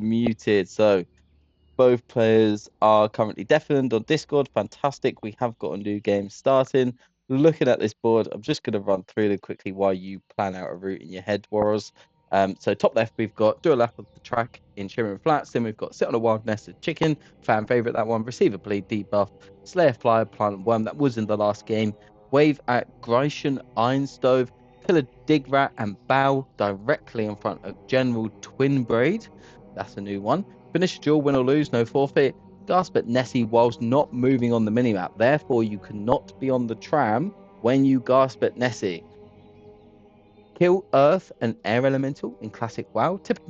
muted. So both players are currently deafened on Discord. Fantastic. We have got a new game starting. Looking at this board, I'm just going to run through them quickly while you plan out a route in your head, Warriors. So top left, we've got do a lap of the track in Shimmering Flats. Then we've got sit on a wild nest of chicken. Fan favorite, that one. Receive a bleed debuff. Slay a flyer, plant and worm. That was in the last game. Wave at Grecian Iron Stove. Kill a dig rat and bow directly in front of General Twin Braid. That's a new one. Finish a duel, win or lose, no forfeit. Gasp at Nessie whilst not moving on the minimap. Therefore, you cannot be on the tram when you gasp at Nessie. Kill Earth and Air Elemental in Classic WoW. Tip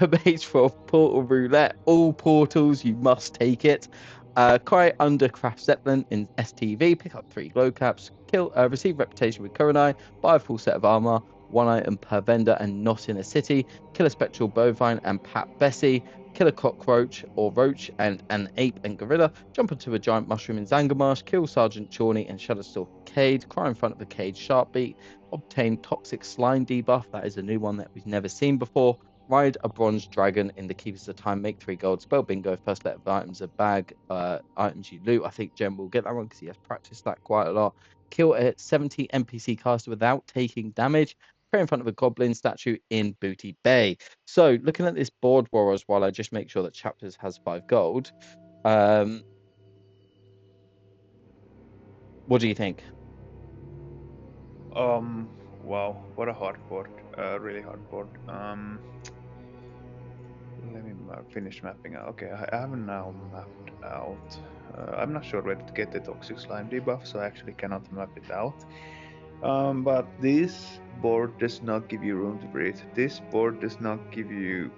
a base for Portal Roulette. All portals, you must take it. Cry under Craft Zeppelin in STV. Pick up 3 glow caps. Receive Reputation with Kurenai. Buy a full set of armor. 1 item per vendor and not in a city. Kill a Spectral Bovine and Pat Bessie. Kill a cockroach or roach and an ape and gorilla. Jump onto a giant mushroom in Zangarmarsh. Kill Sergeant Chorney and Shadowstalk Cade. Cry in front of a cage Sharpbeat. Obtain Toxic Slime debuff. That is a new one that we've never seen before. Ride a bronze dragon in the Keepers of Time. Make 3 gold. Spell bingo. First letter of items a bag. Items you loot. I think Jen will get that one because he has practiced that quite a lot. Kill a 70 NPC caster without taking damage. Pray in front of a goblin statue in Booty Bay. So looking at this board, Warriors, while I just make sure that Chapters has 5 gold. What do you think? Wow, what a hard board. Really hard board. Let me finish mapping out. Okay, I have now mapped out. I'm not sure where to get the Toxic Slime debuff, so I actually cannot map it out. But this board does not give you room to breathe. This board does not give you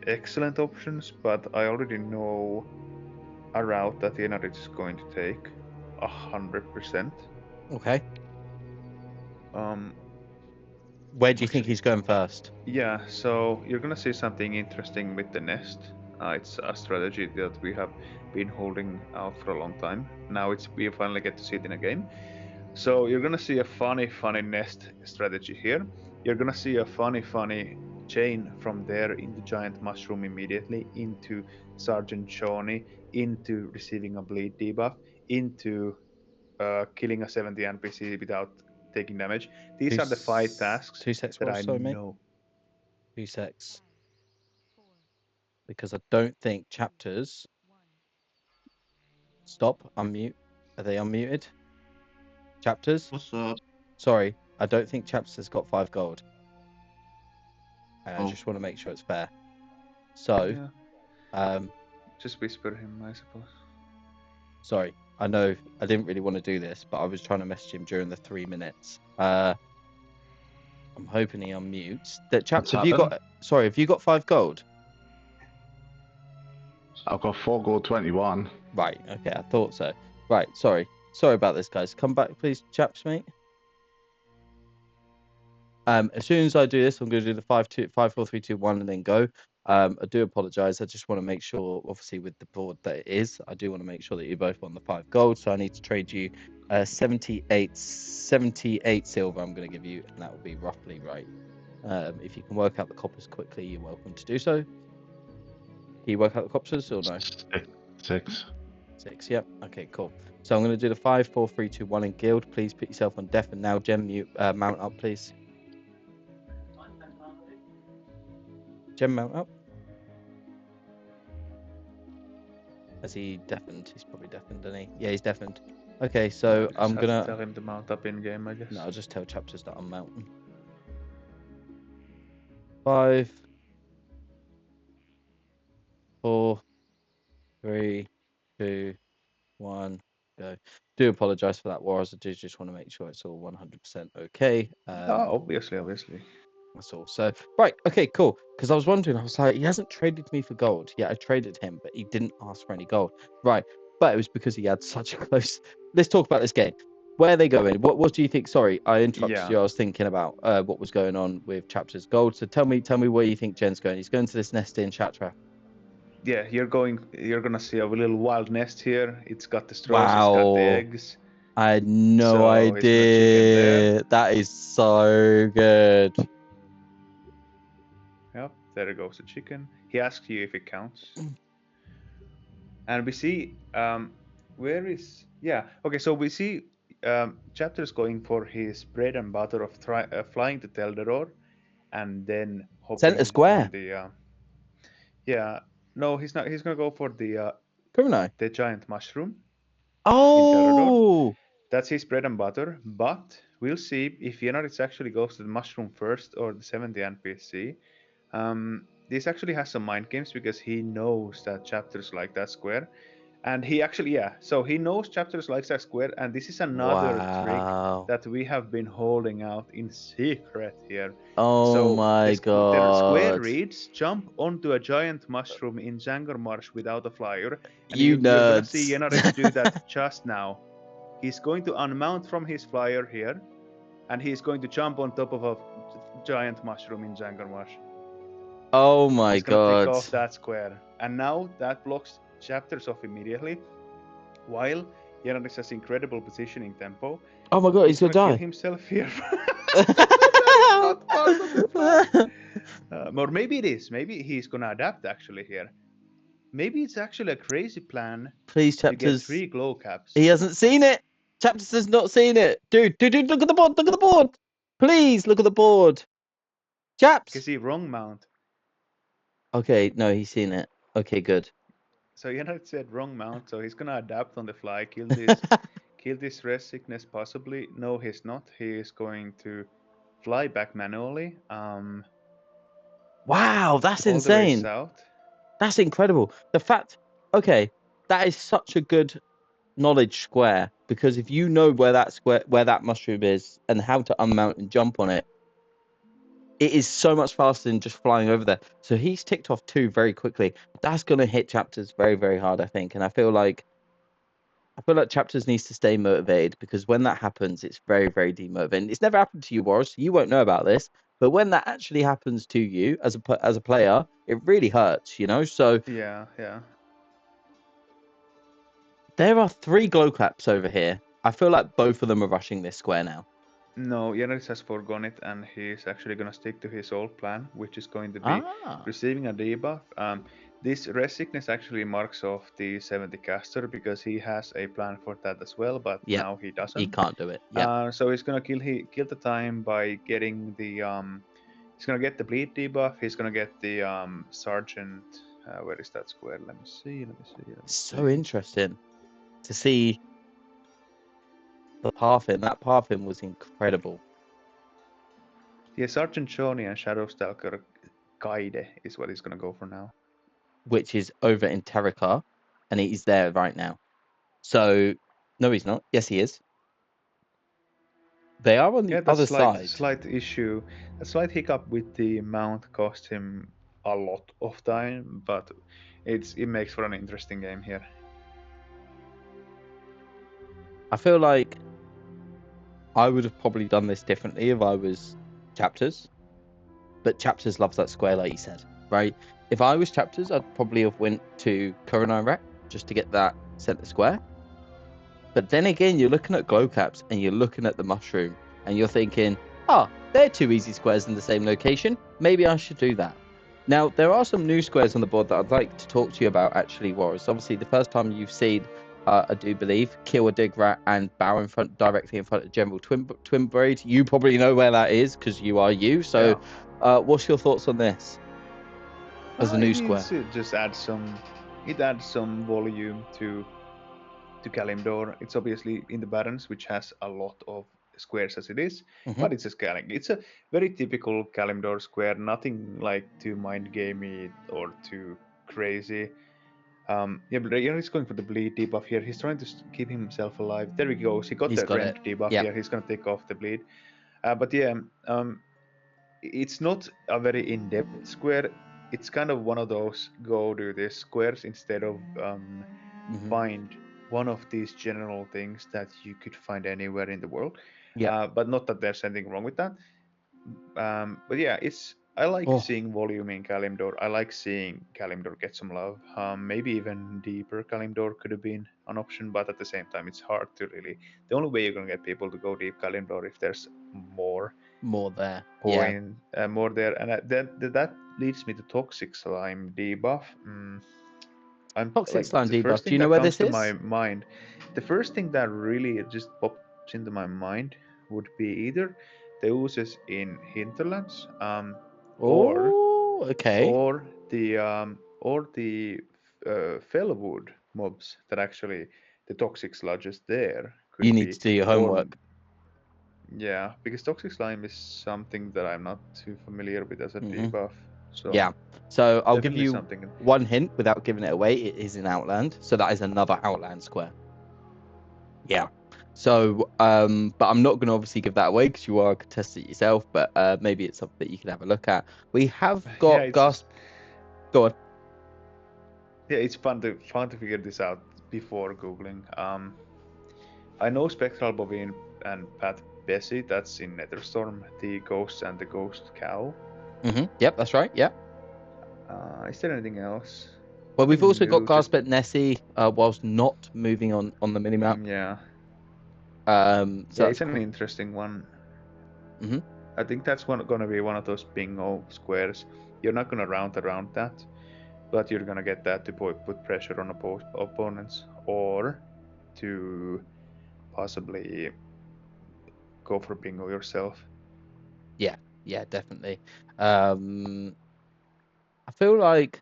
excellent options, but I already know a route that Jenariz is going to take 100%. Okay. Where do you think he's going first? Yeah, so you're gonna see something interesting with the nest. It's a strategy that we have been holding out for a long time. Now we finally get to see it in a game. So you're gonna see a funny nest strategy here. You're gonna see a funny chain from there into giant mushroom immediately, into Sergeant Shawnee, into receiving a bleed debuff, into killing a 70 NPC without taking damage. These are the 5 tasks that I know. 2 secs. Because I don't think Chapters. Stop. Unmute. Are they unmuted? Chapters? What's up? Sorry, I don't think Chapters has got 5 gold. And I just want to make sure it's fair. So, just whisper him, I suppose. Sorry, I know I didn't really want to do this, but I was trying to message him during the 3 minutes. I'm hoping he unmutes. That Chaps, have you got 5 gold? I've got 4 gold, 21. Right, okay, I thought so. Right, sorry about this, guys. Come back, please, Chaps, mate. As soon as I do this, I'm going to do the 5, 4, 3, 2, 1, and then go. I do apologize. I just want to make sure, obviously, with the board that it is, I do want to make sure that you both want the 5 gold. So I need to trade you 78 silver. I'm going to give you, and that will be roughly right. If you can work out the coppers quickly, you're welcome to do so. Can you work out the coppers or no? 6. 6, yep. Okay, cool. So I'm going to do the 5, 4, 3, 2, 1 in guild. Please put yourself on deaf and now, Gem, mount up, please. Gem, mount up. Is he deafened? He's probably deafened, isn't he? Yeah, he's deafened. Okay, so I'm gonna tell him to mount up in game, I guess. No, I'll just tell Chapters that I'm mounting. 5, 4, 3, 2, 1, go. Do apologise for that, Warriors. I do just want to make sure it's all 100% okay. Obviously. That's all. So, right, okay, cool. Because I was wondering, I was like, he hasn't traded me for gold. Yeah, I traded him, but he didn't ask for any gold. Right, but it was because he had such a close... Let's talk about this game. Where are they going? What do you think? Sorry, I interrupted you. I was thinking about what was going on with Chapters Gold. So tell me where you think Jen's going. He's going to this nest in Chatra. Yeah, you're gonna see a little wild nest here. It's got the straws, it's got the eggs. I had no idea. That is so good. Yep, there goes the chicken. He asks you if it counts. And we see where is okay. So we see chapters going for his bread and butter of flying to Teldoror and then Center hopping on square. the yeah. No, he's not. He's gonna go for Bruno. the giant mushroom in Teldoror. Oh, That's his bread and butter. But we'll see if Jenariz actually goes to the mushroom first or the 70 NPC. This actually has some mind games because he knows that chapters like that square. And he actually, so he knows chapters like that square, and this is another trick wow. that we have been holding out in secret here. Oh So my the square god. reads jump onto a giant mushroom in Jangar Marsh without a flyer, and You you're gonna see nerds. Jenariz do that just now. He's going to unmount from his flyer here, and he's going to jump on top of a giant mushroom in Jangar Marsh. Oh my He's gonna take god. off that square, and now that blocks chapters off immediately. While Jenariz has incredible positioning tempo, Oh my god, he's gonna gonna kill die. himself here. That's not part of the plan. Or maybe it is. Maybe he's gonna adapt actually here. Maybe it's actually a crazy plan Please, to get chapters. 3 glow caps. He hasn't seen it. Chapters has not seen it. Dude, look at the board. Look at the board. Please look at the board. Chaps. Because he wrong mount. Okay, no, he's seen it. Okay, good. So Jenariz said wrong mount, so he's gonna adapt on the fly, kill this rest sickness possibly. No, he's not. He is going to fly back manually. Wow, that's All the way insane. south. That's incredible. The fact, okay, that is such a good knowledge square because if you know where that mushroom is and how to unmount and jump on it, it is so much faster than just flying over there. So he's ticked off 2 very quickly. That's gonna hit chapters very, very hard, I think. And I feel like chapters needs to stay motivated because when that happens, it's very, very demotivating. It's never happened to you, Warren. You won't know about this, but when that actually happens to you as a player, it really hurts, you know. So Yeah. there are 3 glow claps over here. I feel like both of them are rushing this square now. No, Jenariz has forgone it, and he's actually gonna stick to his old plan, which is going to be receiving a debuff. This rest sickness actually marks off the 70 caster because he has a plan for that as well, but Yep. now he doesn't. He can't do it. Yeah. So he's gonna kill the time by getting the he's gonna get the bleed debuff. He's gonna get the sergeant. Where is that square? Let me see. So interesting to see the pathing. That pathing was incredible. Yeah, Sergeant Shoni and Shadow Stalker Kaide is what he's gonna go for now. Which is over in Terrica, and he's there right now. So no, he's not. Yes, he is. They are on the other side. Slight issue, a slight hiccup with the mount cost him a lot of time, but it makes for an interesting game here. I feel like I would have probably done this differently if I was chapters, but chapters loves that square, like you said, right? If I was chapters, I'd probably have went to Coronary Rec just to get that center square. But then again, you're looking at glow caps and you're looking at the mushroom and you're thinking, they're 2 easy squares in the same location. Maybe I should do that. Now, there are some new squares on the board that I'd like to talk to you about, actually, Warriors. Obviously, the first time you've seen, I do believe, kill a dig rat and bow directly in front of General Twin Braid. You probably know where that is because you are you. So, what's your thoughts on this as a new square? It just adds some volume to Kalimdor. It's obviously in the Barrens, which has a lot of squares as it is, but it's a scaling. It's a very typical Kalimdor square, nothing like too mind gamey or too crazy. But he's going for the bleed debuff here. He's trying to keep himself alive. There he goes. He got the rent debuff here. He's gonna take off the bleed. It's not a very in-depth square. It's kind of one of those go do this squares instead of find one of these general things that you could find anywhere in the world. But not that there's anything wrong with that. But yeah, I like seeing volume in Kalimdor. I like seeing Kalimdor get some love. Maybe even deeper Kalimdor could have been an option, but at the same time, it's hard to really. The only way you're gonna get people to go deep Kalimdor if there's more there, more there, and that leads me to Toxic Slime debuff. I'm Toxic like slime the first debuff. Do thing you know that where comes this to my is? mind. The first thing that really just pops into my mind would be either the oozes in Hinterlands, or Oh, okay. or the Fellwood mobs that actually the toxic sludges there You could need be, to do your or homework. yeah, because toxic slime is something that I'm not too familiar with as a Hmm. debuff, so Yeah. So I'll give definitely you something. one hint without giving it away. It is in Outland, so that is another Outland square. Yeah. So, but I'm not going to obviously give that away because you are contestant yourself. But maybe it's something that you can have a look at. We have Yeah, got it's just gas. Go on. yeah, it's fun to figure this out before googling. I know Spectral Bovine and Pat Bessie. That's in Netherstorm. The ghosts and the ghost cow. Yep, that's right. Yeah. Is there anything else? Well, we've Nothing also got new. Just Gaspet Nessie, whilst not moving on the minimap. yeah, So yeah. that's It's an cool. interesting one. Hmm. I think that's gonna be one of those bingo squares. You're not gonna round around that, but you're gonna get that to put pressure on opponents, or to possibly go for bingo yourself. Yeah, yeah, definitely. Um, I feel like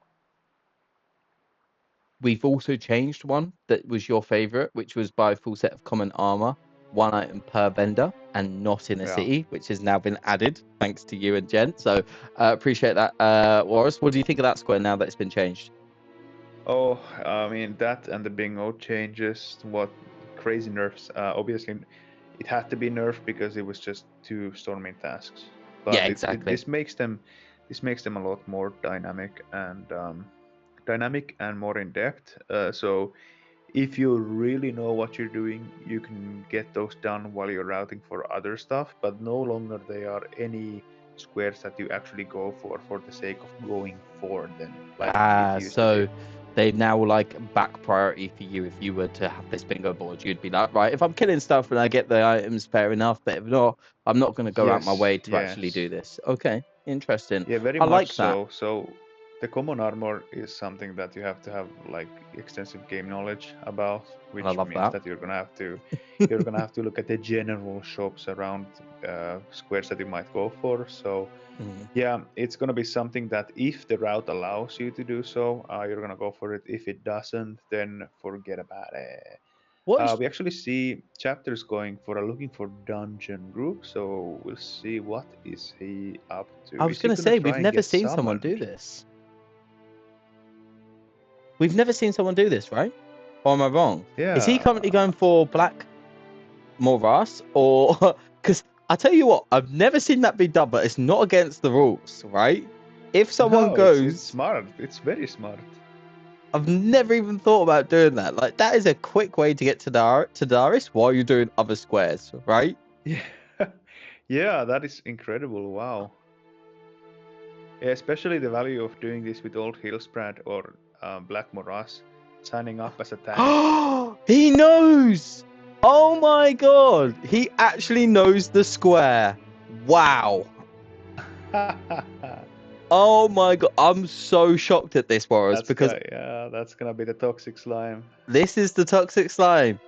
we've also changed one that was your favorite, which was buy a full set of common armor, one item per vendor, and not in a Yeah. city, which has now been added thanks to you and Jen. So appreciate that, Warris. What do you think of that square now that it's been changed? Oh, I mean that and the bingo changes. What crazy nerfs? Obviously, it had to be nerfed because it was just two storming tasks. Yeah, But exactly. this makes them a lot more dynamic and more in depth. So if you really know what you're doing, you can get those done while you're routing for other stuff. But no longer they are any squares that you actually go for the sake of going for them, like it used to be. So they now like back priority for you. If you were to have this bingo board, you'd be like, right, if I'm killing stuff and I get the items, fair enough. But if not, I'm not going to go out my Yes, way to actually yes. do this. Okay, interesting. Yeah, very I much like that. so. So the common armor is something that you have to have like extensive game knowledge about, I which love means that. that you're gonna have to look at the general shops around squares that you might go for. So Mhm. yeah, it's gonna be something that if the route allows you to do so, you're gonna go for it. If it doesn't, then forget about it. What is We actually see chapters going for looking for dungeon group, so we'll see what is he up to. I was Is he going to gonna say, try we've and never get seen someone summoned? do this. We've never seen someone do this, right? Or am I wrong? Is he currently Yeah. going for Black Morass or because I tell you what, I've never seen that be done, but it's not against the rules, right? If someone No, it's goes, smart. It's very smart. I've never even thought about doing that. Like that is a quick way to get to Darius while you're doing other squares, right? Yeah. Yeah, that is incredible. Wow. Yeah, especially the value of doing this with old Hillsprad or Black Morass signing up as a tank. He knows. Oh my god, he actually knows the square. Wow. Oh my god, I'm so shocked at this, Boris, because that's gonna be the toxic slime. this is the toxic slime.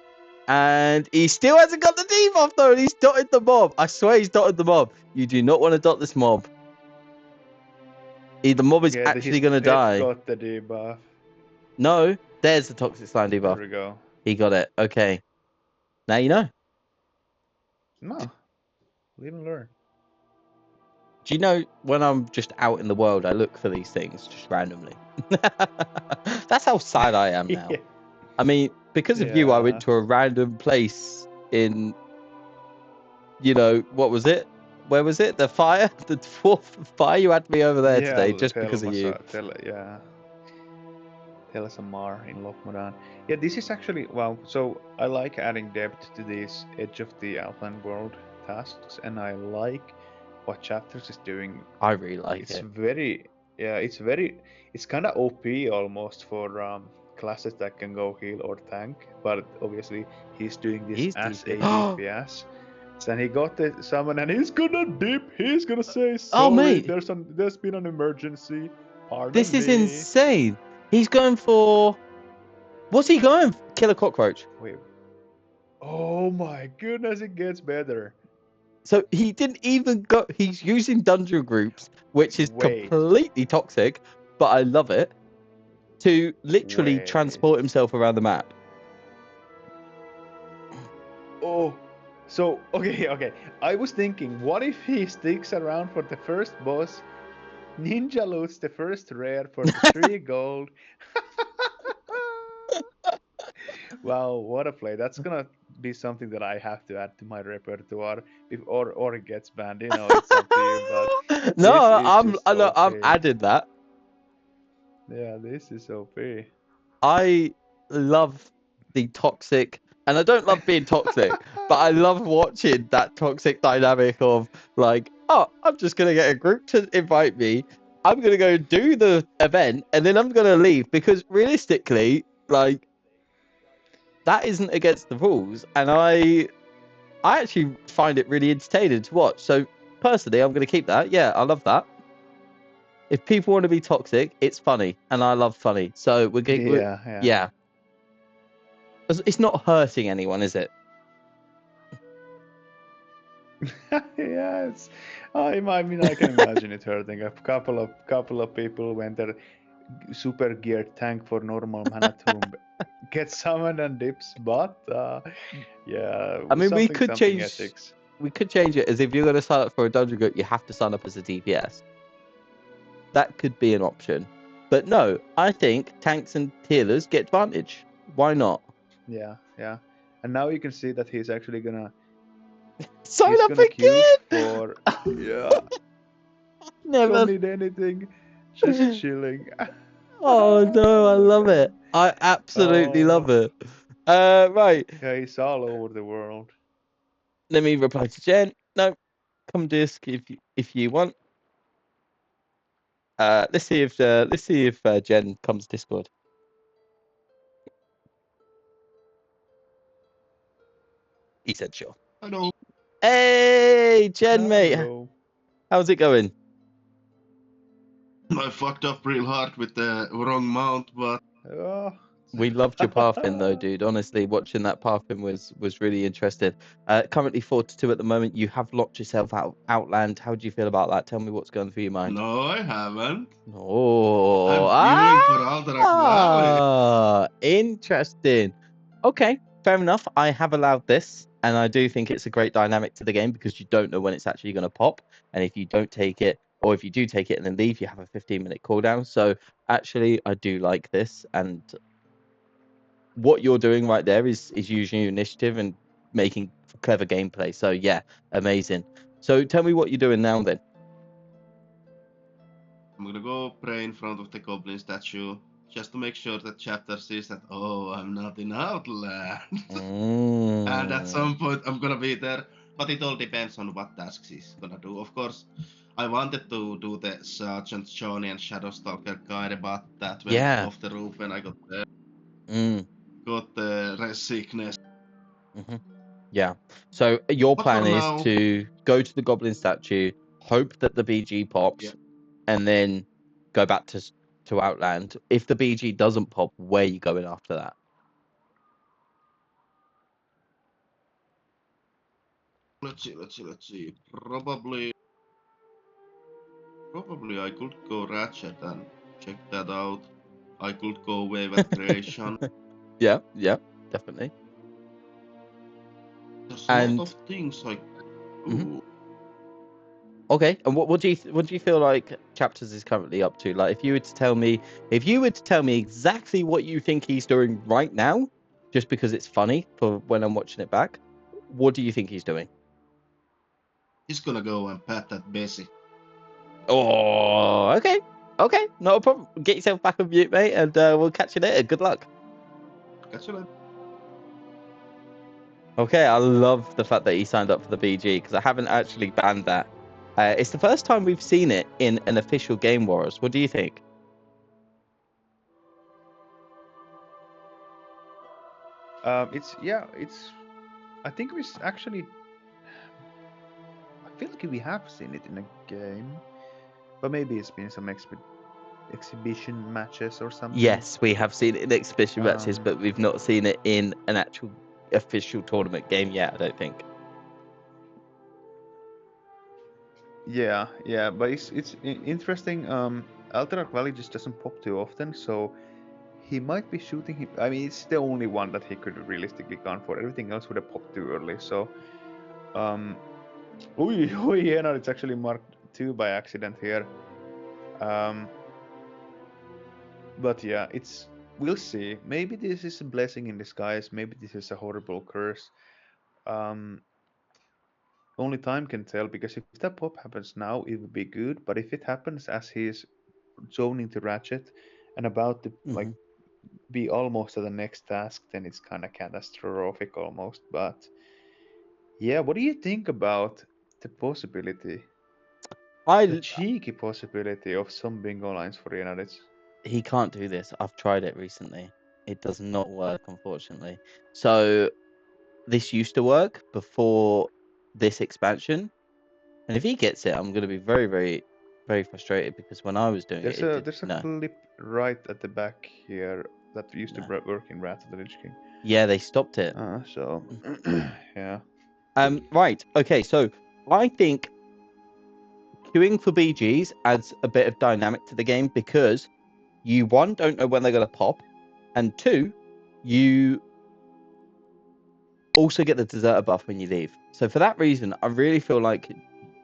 And he still hasn't got the debuff though, and he's dotted the mob. I swear he's dotted the mob. You do not want to dot this mob. The mob is Yeah, his actually going to pet die. got the debuff. No, there's the toxic slime There debuff. we go. He got it. Okay. Now you know. No, live and learn. Do you know when I'm just out in the world, I look for these things just randomly? That's how sad I am now. Yeah. I mean, because of you, I went Yeah. to a random place in, what was it? Where was it? The fire? The fourth fire? You had me over there Yeah, today just because of you. yeah. Telsamar in Lokmoran. Yeah, this is actually wow. So I like adding depth to these Edge of the Outland World tasks, and I like what Chapters is doing. I really like It's it. very yeah. It's kind of OP almost for classes that can go heal or tank. But obviously he's doing this He's as DP. a DPS. And he got the summon, and he's gonna dip. He's gonna say Oh, sorry. mate. There's been an emergency. Pardon This is me. insane. He's going for. What's he going for? Kill a cockroach. Wait. Oh my goodness! It gets better. So he didn't even go. He's using dungeon groups, which is Wait. completely toxic, but I love it, to literally Wait. transport himself around the map. Oh. So okay. I was thinking, what if he sticks around for the first boss? Ninja loots the first rare for the 3 gold. Wow, what a play! That's gonna be something that I have to add to my repertoire, or it gets banned. You know, it's up to you. But No, this is just I'm OP. adding that. Yeah, this is OP. I love the toxic, and I don't love being toxic, but I love watching that toxic dynamic of like, oh, I'm just gonna get a group to invite me. I'm gonna go do the event, and then I'm gonna leave because realistically, like, that isn't against the rules, and I actually find it really entertaining to watch. So personally, I'm gonna keep that. Yeah, I love that. If people want to be toxic, it's funny, and I love funny. So Yeah. yeah. It's not hurting anyone, is it? Yeah, it's. I mean, I can imagine it hurting. A couple of people when their super geared tank for normal mana tomb gets summoned and dips, but yeah, I mean, we could something change. ethics. We could change it as if you're going to sign up for a dungeon group, you have to sign up as a DPS. That could be an option, but no, I think tanks and healers get advantage. Why not? Yeah. And now you can see that he's actually gonna Sign he's up gonna queue again. for yeah. Never. Don't need anything, just chilling. Oh no, I love it. I absolutely love Oh, it. Right. yeah, he's all over the world. Let me reply to Jen. No, come disc if you want. Let's see if Jen comes Discord. He said sure. Hello. Hey, Jen, mate. Hello. How's it going? I fucked up real hard with the wrong mount, but Oh. We loved your pathing though, dude. Honestly, watching that pathing was really interesting. Currently 4-2 at the moment. You have locked yourself out Outland. How do you feel about that? Tell me what's going through your mind. no, I haven't. Oh, I'm queuing for Alterac Valley. interesting. Okay, fair enough. I have allowed this, and I do think it's a great dynamic to the game because you don't know when it's actually going to pop, and if you don't take it, or if you do take it and then leave, you have a 15-minute cooldown. So actually, I do like this, and what you're doing right there is using your initiative and making clever gameplay. So yeah, amazing. So tell me what you're doing now then. I'm gonna go pray in front of the goblin statue just to make sure that chapter sees that, oh, I'm not in Outland. And at some point I'm gonna be there, but it all depends on what tasks he's gonna do. Of course, I wanted to do the Sergeant Johnny and Shadowstalker guide, but that went Yeah. off the roof when I got the rest sickness. Mm-hmm. Yeah. So your But for plan is now, to go to the goblin statue, hope that the BG pops, yeah. and then go back to Outland. If the BG doesn't pop, where are you going after that? Let's see. Probably I could go Ratchet and check that out. I could go Wave at Creation. Yeah, definitely. There's a And lot of things I could do. Mhm. Okay, and what do you feel like Chapters is currently up to? Like, if you were to tell me exactly what you think he's doing right now, just because it's funny for when I'm watching it back, what do you think he's doing? He's gonna go and pat that Bessie. Oh, okay, not a problem. Get yourself back on mute, mate, and we'll catch you later. Good luck. Catch you later. Okay, I love the fact that he signed up for the BG because I haven't actually banned that. It's the first time we've seen it in an official Game Wars. What do you think? It's. I think we actually feel like we have seen it in a game, but maybe it's been some exhibition matches or something. Yes, we have seen it in exhibition matches, Um, but we've not seen it in an actual official tournament game yet, I don't think. Yeah, but it's interesting. Alterac Valley just doesn't pop too often, so he might be shooting him. I mean, it's the only one that he could realistically gone for. Everything else would have popped too early. So, oh yeah, no, it's actually marked 2 by accident here. Um, but yeah, we'll see. Maybe this is a blessing in disguise. Maybe this is a horrible curse. Um, Only time can tell, because if that pop happens now, it would be good. But if it happens as he's zoning to Ratchet and about to like Hmm. be almost at the next task, then it's kind of catastrophic almost. But yeah, what do you think about the possibility, the I cheeky possibility of some bingo lines for Jenariz? He can't do this. I've tried it recently. It does not work, unfortunately. So this used to work before this expansion, and if he gets it, I'm going to be very, very, very frustrated because when I was doing it, it did There's a no, clip right at the back here that used to no. work in Wrath of the Lich King. Yeah, they stopped it. So yeah. Right. Okay. So I think queuing for BGs adds a bit of dynamic to the game because you one don't know when they're going to pop, and two, you also get the deserter buff when you leave. So for that reason, I really feel like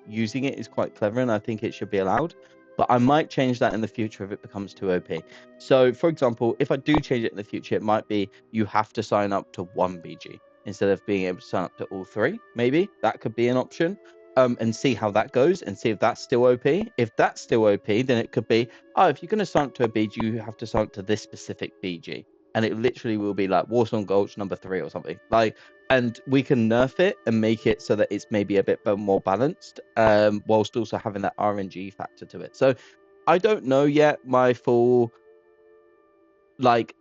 using it is quite clever, and I think it should be allowed. But I might change that in the future if it becomes too OP. So, for example, if I do change it in the future, it might be you have to sign up to one BG instead of being able to sign up to all three. Maybe that could be an option. And see how that goes and see if that's still OP. If that's still OP, then it could be, oh, if you're going to sign up to a BG, you have to sign up to this specific BG. And it literally will be like Warsong Gulch number 3 or something. Like, and we can nerf it and make it so that it's maybe a bit more balanced, whilst also having that RNG factor to it. So I don't know yet my full like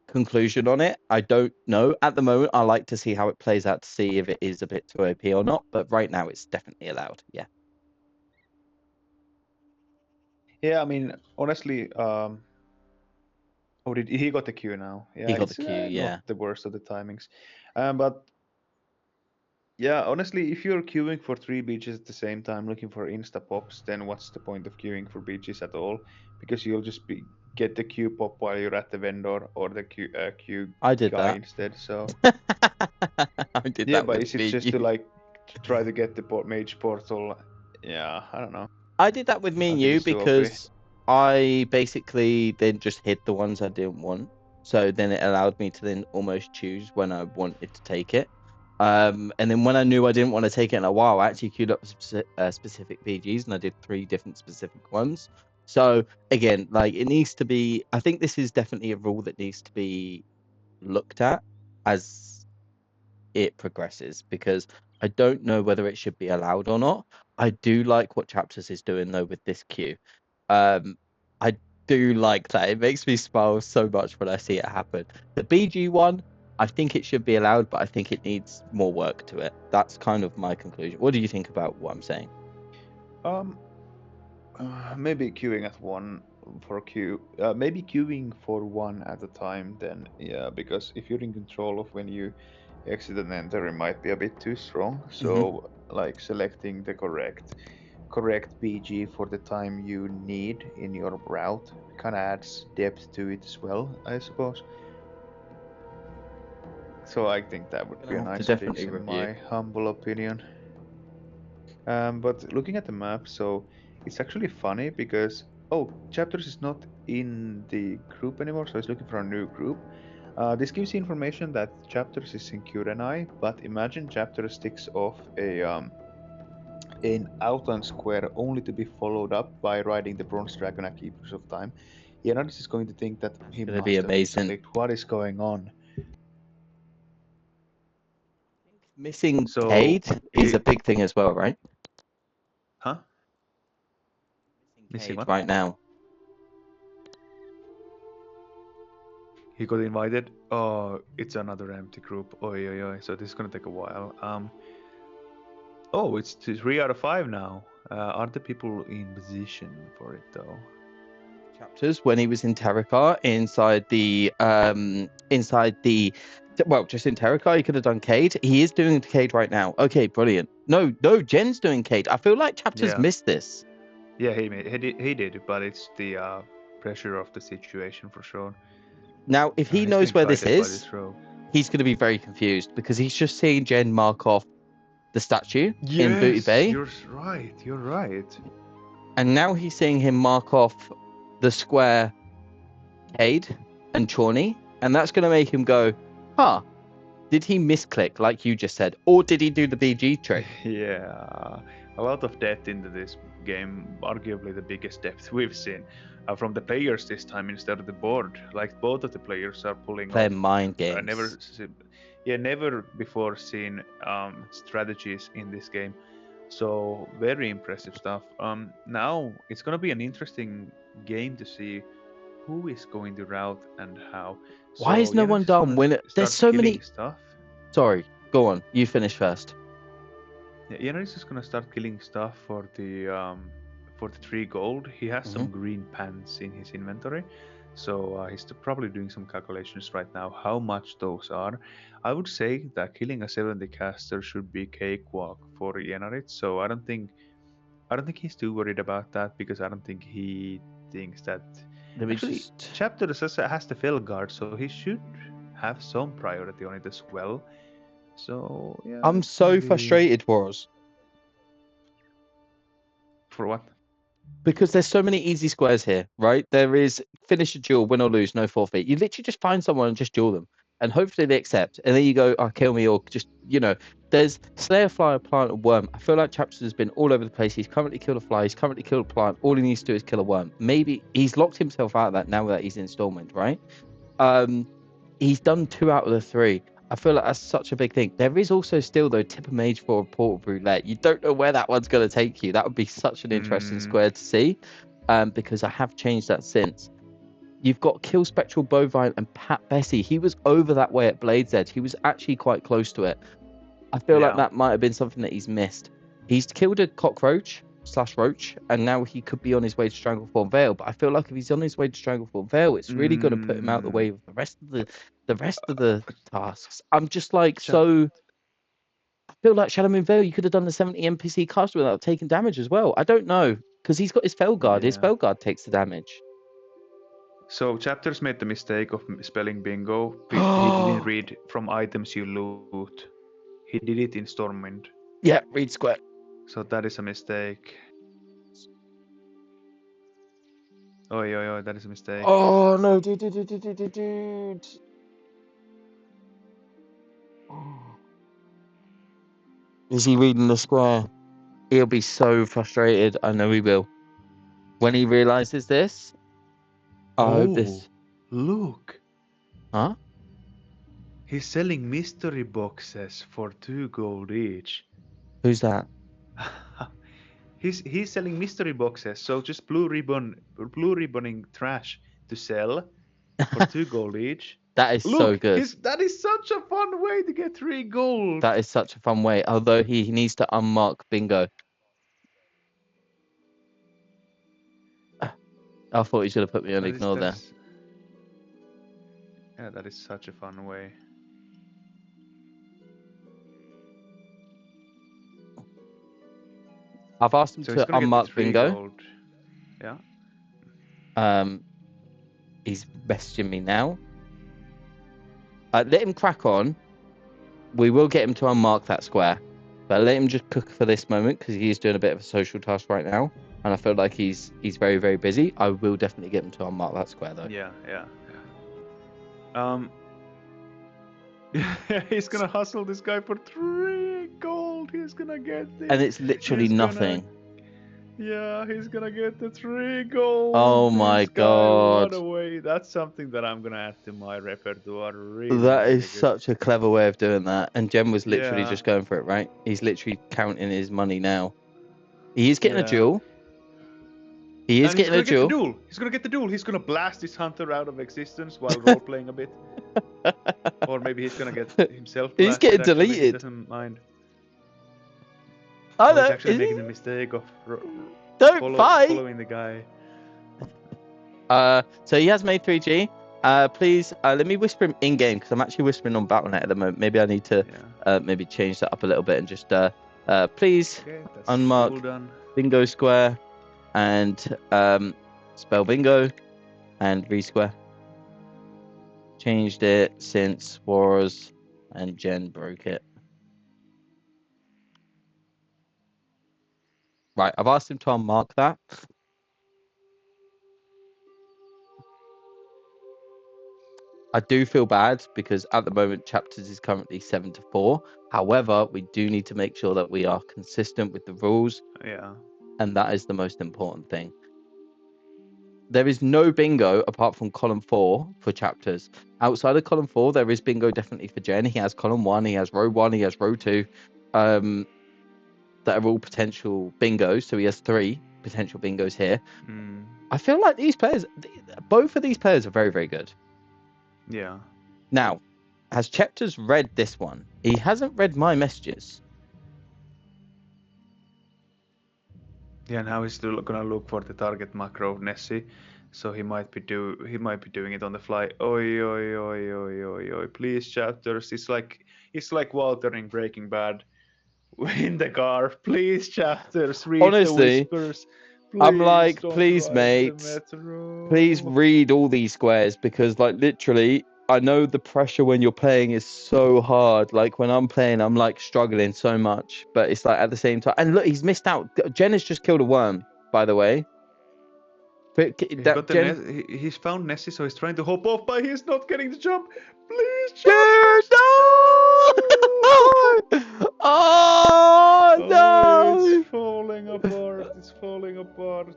conclusion on it. I don't know at the moment. I like to see how it plays out to see if it is a bit too OP or not. But right now, it's definitely allowed. Yeah, Yeah, I mean, honestly, oh, did he got the queue now? he Yeah, got the it's Q. not Yeah, the worst of the timings. But yeah, honestly, if you're queuing for 3 beaches at the same time looking for insta pops, then what's the point of queuing for beaches at all? Because you'll just be get the queue pop while you're at the vendor or the queue I did guy that. instead. So I did yeah, that but with is it me and just to you. like try to get the mage portal? Yeah, I don't know. I did that with me I and think you it's too OP. because I basically then just hid the ones I didn't want. So then it allowed me to then almost choose when I wanted to take it. And then when I knew I didn't want to take it in a while, I actually queued up specific PGs and I did 3 different specific ones. So again, like it needs to be, I think this is definitely a rule that needs to be looked at as it progresses because I don't know whether it should be allowed or not. I do like what Chapters is doing though with this queue. Um, I do like that. It makes me smile so much when I see it happen. The BG one, I think it should be allowed, but I think it needs more work to it. That's kind of my conclusion. What do you think about what I'm saying? Um, maybe queuing at one for queue. Maybe queuing for one at a time. Then yeah, because if you're in control of when you exit and enter, it might be a bit too strong. Hmm. So like selecting the correct BG for the time you need in your route kind of adds depth to it as well, I suppose. So I think that would be Gonna a have to nice definitely addition, in review. my humble opinion. But looking at the map, so it's actually funny because oh, chapters is not in the group anymore, so it's looking for a new group. This gives you information that chapters is in Kurenai, but imagine chapters sticks off a an outline square only to be followed up by riding the bronze dragon at Keepers of Time. Yanadis is going to think that It's he gonna be must have amazing. misclicked. What is going on? Missing So Cade is he, a big thing as well, right? huh? Missing Missing Cade what? right now. He got invited. Oh, it's another empty group. Oi, oi, oi. So this is gonna take a while. Oh, it's 3 out of 5 now. Are the people in position for it though? Chapters when he was in Terracar inside the just in Terracar he could have done Cade. He is doing Cade right now. Okay, brilliant. No, Jen's doing Cade. I feel like Chapters Yeah. missed this. Yeah, he did, but it's the pressure of the situation for sure. Now, if he He's knows being where this guided by is, this rogue. he's going to be very confused because he's just seeing Jen mark off the statue in Booty Yes, Bay, you're right. You're right. and now he's seeing him mark off the square Cade and Chorney, and that's going to make him go, huh, did he misclick like you just said, or did he do the BG trick? Yeah, a lot of depth into this game, arguably the biggest depth we've seen from the players this time instead of the board. Like both of the players are pulling Playing off mind games. never before seen strategies in this game. So very impressive stuff. Now it's gonna be an interesting game to see who is going to route and how. Why is no Jenariz one is done gonna when there's start so many? killing stuff. Sorry, go on. You finish first. Yeah, Jenariz is gonna start killing stuff for the 3 gold. He has some green pants in his inventory, so he's probably doing some calculations right now how much those are. I would say that killing a 70 caster should be cakewalk for Jenariz, so I don't think he's too worried about that because I don't think he thinks that. Let me Actually, just. Chapter has the Fell Guard, so he should have some priority on it as well. So yeah. I'm it's so gonna be- frustrated, Wars, For what? because there's so many easy squares here, right? There is finish a duel, win or lose, no forfeit. You literally just find someone and just duel them, and hopefully they accept. And then you go, "Oh, kill me," or just There's Slayer, Flyer, Plant, and Worm. I feel like Chapters has been all over the place. He's currently killed a fly. He's currently killed a plant. All he needs to do is kill a worm. Maybe he's locked himself out of that now that he's in Stormwind, right? He's done 2 out of the 3. I feel like that's such a big thing. There is also still though tip a mage for a portal roulette. You don't know where that one's going to take you. That would be such an interesting square to see, because I have changed that since. You've got Kill Spectral Bovine and Pat Bessie. He was over that way at Blade's Edge. He was actually quite close to it. I feel like that might have been something that he's missed. He's killed a cockroach/roach, and now he could be on his way to Strangleform Vale. But I feel like if he's on his way to Strangleform Vale, it's really going to put him out the way of the rest of the tasks. I'm just like so. I feel like Shadow Moon Vale, you could have done the 70 NPC cast without taking damage as well. I don't know because he's got his Fell Guard. His Yeah. Fell Guard takes the damage. So Chapters made the mistake of spelling bingo. He didn't read from items you loot. He did it in Stormwind. Yeah, read square. So that is a mistake. Oh, that is a mistake. Oh no, dude. Is he reading the square? He'll be so frustrated. I know he will. When he realizes this, I hope this. Look. Huh? He's selling mystery boxes for 2 gold each. Who's that? He's selling mystery boxes, so just blue ribboning trash to sell for 2 gold each. That is so good. That is such a fun way to get 3 gold. That is such a fun way. Although he needs to unmark Bingo. I thought he should have put me on ignore there. Yeah, that is such a fun way. I've asked him So he's to gonna get the unmark 3 Bingo. gold. Yeah. He's messaging me now. Let him crack on. We will get him to unmark that square, but let him just cook for this moment because he is doing a bit of a social task right now, and I feel like he's very, very busy. I will definitely get him to unmark that square though. Yeah. He's gonna hustle this guy for 3 gold. He's gonna get this. And it's literally nothing. Yeah, he's gonna get the 3 gold. Oh my god. What a way. That's something that I'm gonna add to my repertoire. Really, That really is good. such a clever way of doing that. And Jem was literally just going for it, right? He's literally counting his money now. He is getting a duel. He is getting a duel. He's gonna get the duel. He's gonna blast his hunter out of existence while role playing a bit. Or maybe he's gonna get himself blasted. He's getting actually. He deleted. doesn't mind. I Oh, he's know. actually making the mistake of Don't fight. following the guy. So he has made 3G. Please, let me whisper him in game because I'm actually whispering on Battle.net at the moment. Maybe I need to, maybe change that up a little bit and just, please unmark bingo square and spell bingo and resquare. Changed it since Wars and Jen broke it. Right, I've asked him to unmark that. I do feel bad because at the moment chapters is currently 7-4. However, we do need to make sure that we are consistent with the rules. Yeah. And that is the most important thing. There is no bingo apart from column 4 for chapters. Outside of column 4, there is bingo definitely for Jen. He has column 1, he has row 1, he has row 2. That are all potential bingos. So he has 3 potential bingos here. I feel like these players, both of these players are very, very good. Yeah. Now, has Chapters read this one? He hasn't read my messages. Yeah, now he's still gonna look for the target macro Nessie, so he might be doing it on the fly. Oi, oi, oi, oi, oi, oi! Please, chapters. It's like Walter in Breaking Bad in the car. Please, chapters, read Honestly, the whispers. Please, I'm like, don't please, drive mate, the metro. please read all these squares because, like, literally, I know the pressure when you're playing is so hard. Like, when I'm playing, I'm, like, struggling so much. But it's, like, at the same time... And look, he's missed out. Jen has just killed a worm, by the way. But He's found Nessie, so he's trying to hop off, but he's not getting the jump. Please, Dude, no! Oh, no! It's falling apart. It's falling apart.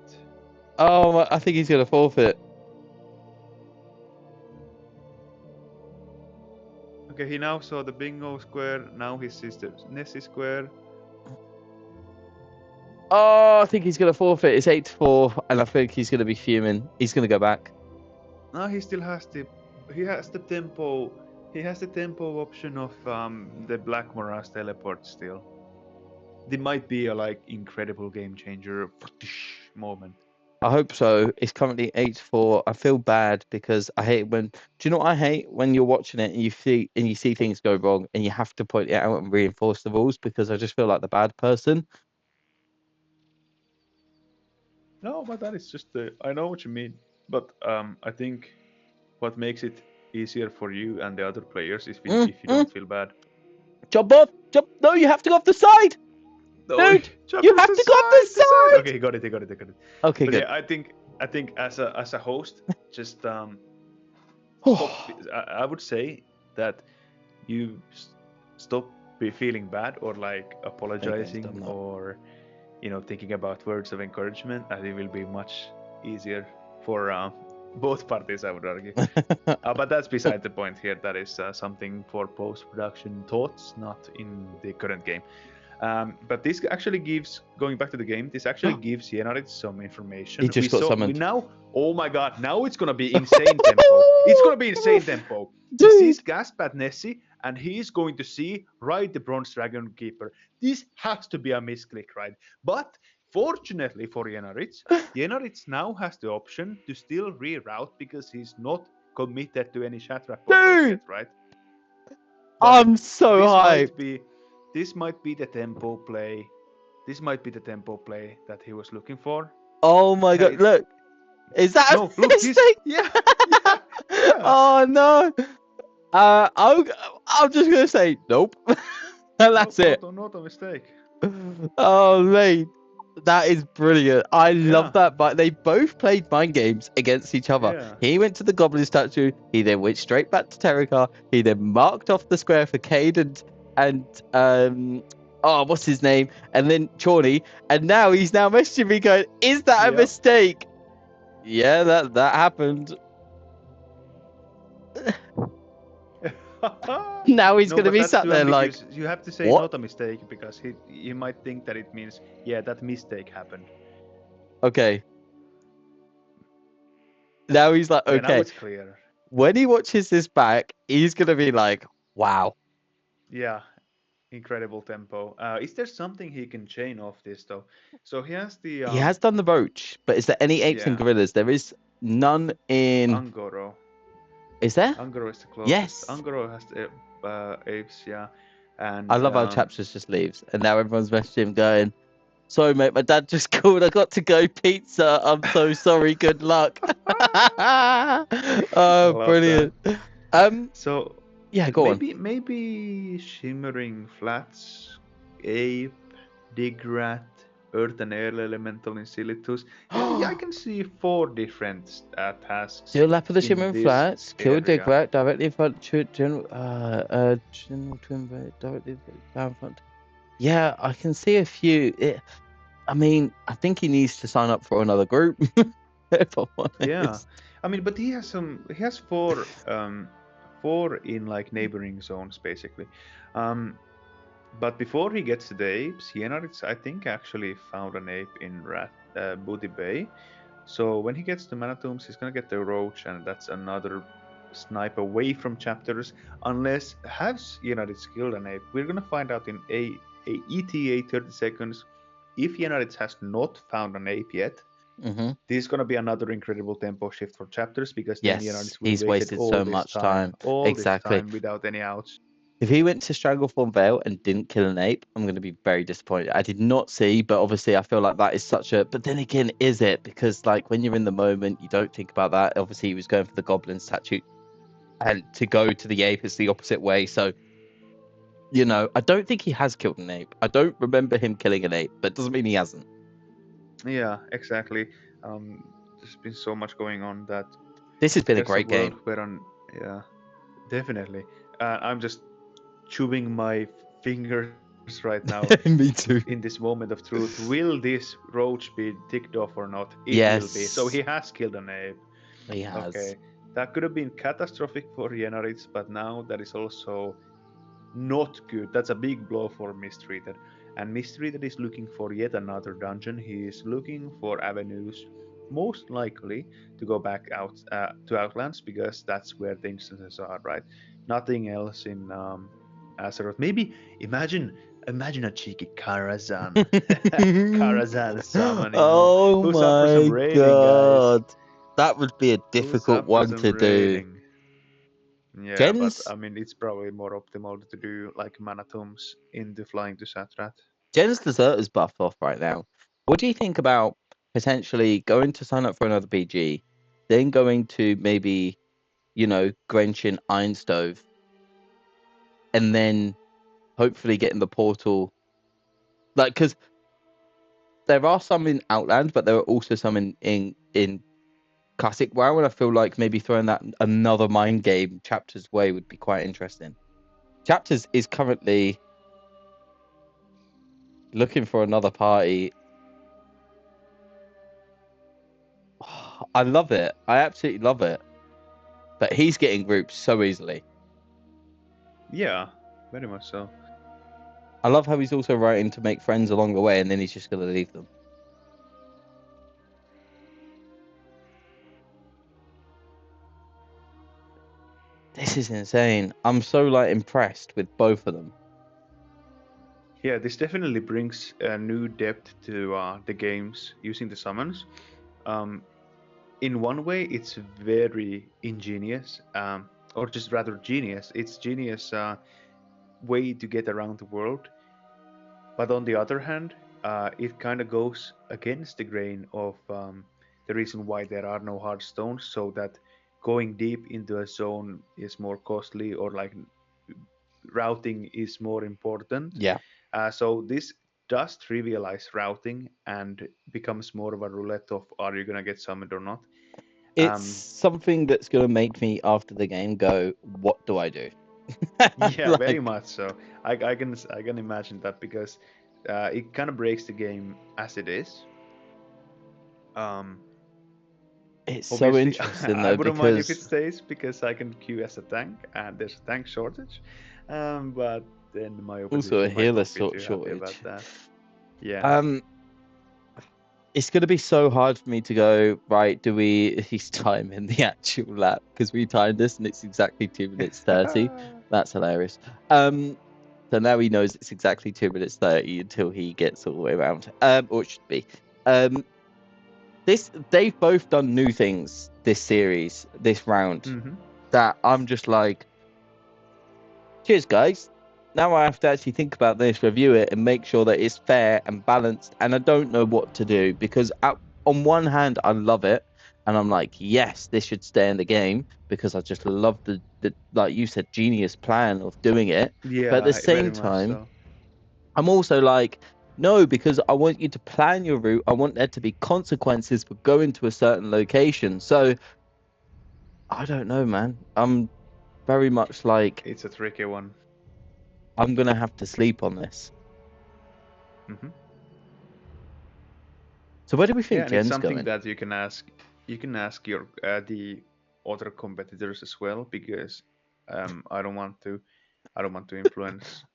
Oh, I think he's going to forfeit. Okay, he now saw the bingo square. Now he sees the Nessie square. Oh, I think he's going to forfeit. It's 8-4, and I think he's going to be fuming. He's going to go back. No, he still has the. He has the tempo. He has the tempo option of the Black Morass teleport still. There might be a incredible game changer moment. I hope so. It's currently 8-4. I feel bad because I hate when. Do you know what I hate? When you're watching it and you see things go wrong and you have to point it out and reinforce the rules because I just feel like the bad person. No, but that is just I know what you mean, but I think what makes it easier for you and the other players is if you don't feel bad. Jump off! Jump! No, you have to go off the side. Dude, you have to go off the side. Okay, got it. Okay, but good. Yeah, I think as a host, just stop. I would say that you stop feeling bad or apologizing or thinking about words of encouragement, and it will be much easier for both parties, I would argue. But that's beside the point here. That is something for post-production thoughts, not in the current game. But this actually gives, going back to the game, this actually gives Jenariz some information. He just got summoned. Now, oh my god, now it's going to be insane tempo. It's going to be insane tempo. Dude. He sees Gaspat Nessie, and he's going to see Ride the Bronze Dragon Keeper. This has to be a misclick, right? But fortunately for Jenariz, Jenariz now has the option to still reroute because he's not committed to any Shatrap yet, right? But I'm so hyped. This might be the tempo play. This might be the tempo play that he was looking for. Oh my god! Look, is that a mistake? Yeah. Oh no! I'm just gonna say nope. And that's it. Not a mistake. Oh mate, that is brilliant. I love that. But they both played mind games against each other. Yeah. He went to the Goblin statue. He then went straight back to Terracar. He then marked off the square for Cade and what's his name? And then Chorney. And now he's messaging me going, "Is that a mistake?" Yeah, that happened. Now he's gonna be sat there like, you have to say what? Not a mistake because he might think that it means that mistake happened. Okay. Now he's like, okay. Now it's clear. When he watches this back, he's gonna be like, wow. Yeah. incredible tempo. Is there something he can chain off this though? So he has the He has done the roach, but is there any apes and yeah, gorillas? There is none in. Angoro. Is there? Angoro is the closest. Yes. Angoro has the apes, yeah, I and love how Chapters just leaves, and now everyone's messaging him going, "Sorry, mate, my dad just called. I got to go pizza. I'm so sorry. Good luck." I Oh, love that. brilliant. Um, So yeah, go on. maybe Shimmering Flats, Ape, Digrat, Earth and Air Elemental Incilitus. Yeah, I can see 4 different tasks Steal Lap of the in Shimmering this Flats, kill area. Digrat directly in front General Twin Blade directly down front. Yeah, I can see a few. I mean, I think he needs to sign up for another group, if I'm Yeah, honest. I mean, but he has some. He has 4 in like neighboring zones basically. Um, But before he gets to the apes, Jenariz, I think, actually found an ape in Booty Bay. So when he gets to Manatombs, he's gonna get the roach, and that's another snipe away from chapters. Unless has Jenariz killed an ape? We're gonna find out in a ETA 30 seconds. If Jenariz has not found an ape yet, Hmm. this is gonna be another incredible tempo shift for chapters because then Yes, Jenariz would have he's waited wasted so much time. all this Exactly. time without any outs. If he went to Strangleform Vale and didn't kill an ape, I'm going to be very disappointed. I did not see, but obviously I feel like that is such a. But then again, is it? Because like when you're in the moment, you don't think about that. Obviously, he was going for the goblin statue, and to go to the ape is the opposite way. So I don't think he has killed an ape. I don't remember him killing an ape, but doesn't mean he hasn't. Yeah, exactly. There's been so much going on that This has been a there's a great world game. where yeah, definitely. I'm just chewing my fingers right now Me in too. this moment of truth. Will this roach be ticked off or not? It will be. So he Yes, has killed an ape. he has. Okay, that could have been catastrophic for Jenariz, but now that is also not good. That's a big blow for Mistreated. And Mistreated is looking for yet another dungeon. He is looking for avenues, most likely to go back out to Outlands because that's where the instances are, right? Nothing else in Azeroth. Maybe imagine a cheeky Karazhan, Karazhan summon, Oh Who's up for some my raiding, guys? god. That would be a Who's difficult up for one some to do. raiding? Yeah, but Jen's I mean, it's probably more optimal to do like Manatoms into flying to Satrat. Jen's deserters buff off right now. What do you think about potentially going to sign up for another PG, then going to maybe, Grenchen Ironstove, and then hopefully getting the portal? Like, because there are some in Outland, but there are also some in Classic WoW, and I feel like maybe throwing that another mind game Chapters way would be quite interesting. Chapters is currently looking for another party. I love it. I absolutely love it. But he's getting groups so easily. Yeah, very much so. I love how he's also writing to make friends along the way, and then he's just going to leave them. This is insane. I'm so impressed with both of them. Yeah, this definitely brings a new depth to the games using the summons. Um, in one way, it's very ingenious, or just rather genius. It's genius way to get around the world. But on the other hand, it kind of goes against the grain of the reason why there are no hard stones, so that going deep into a zone is more costly, or like routing is more important. Yeah. So this does trivialize routing and becomes more of a roulette of are you gonna get summoned or not. It's Um, something that's going to make me, after the game, go, what do I do? yeah, very Like, much so. I can imagine that because it kind of breaks the game as it is. Um, it's so Obviously, interesting, I though, wouldn't mind if it because stays because I can queue as a tank and there's a tank shortage. But then my also a opposition might healer not be too happy shortage. about that. Yeah. Um, it's going to be so hard for me to go, right, do he's timing the actual lap, because we timed this and it's exactly 2 minutes 30. That's hilarious. So now he knows it's exactly 2 minutes 30 until he gets all the way around. Or it should be. They've both done new things this series, this round, Mm-hmm. that I'm just like, cheers, guys. Now I have to actually think about this, review it, and make sure that it's fair and balanced. And I don't know what to do because on one hand, I love it. And I'm like, yes, this should stay in the game because I just love the like you said, genius plan of doing it. But at the Yeah, very same much time, so. I'm also like, no, because I want you to plan your route. I want there to be consequences for going to a certain location. So I don't know, man. I'm very much like, It's a tricky one. I'm gonna have to sleep on this. Mm-hmm. So where do we Yeah, think and it's Jen's something going? that you can ask. You can ask your the other competitors as well because I don't want to. I don't want to influence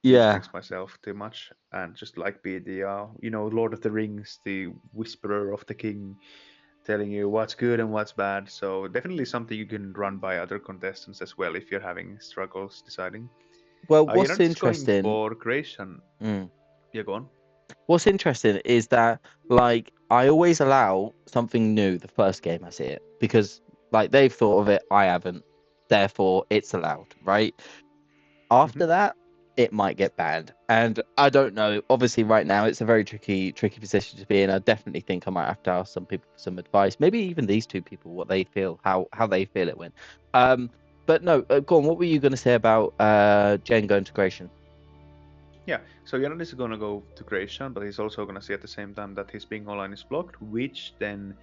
these Yeah. things myself too much and just like be the Lord of the Rings, the whisperer of the king, telling you what's good and what's bad. So definitely something you can run by other contestants as well if you're having struggles deciding. Well, You're what's not just going interesting? for creation. Mm, Yeah, go on. what's interesting is that like I always allow something new the first game I see it because like they've thought of it, I haven't. Therefore, it's allowed, right? Mm-hmm. After that, it might get banned. And I don't know. Obviously, right now it's a very tricky position to be in. I definitely think I might have to ask some people for some advice. Maybe even these two people, what they feel, how they feel it went. But no, go on. What were you going to say about Jen going to Gration? Yeah, so Jenariz is gonna go to creation, but he's also gonna see at the same time that his Bingo line is blocked, which then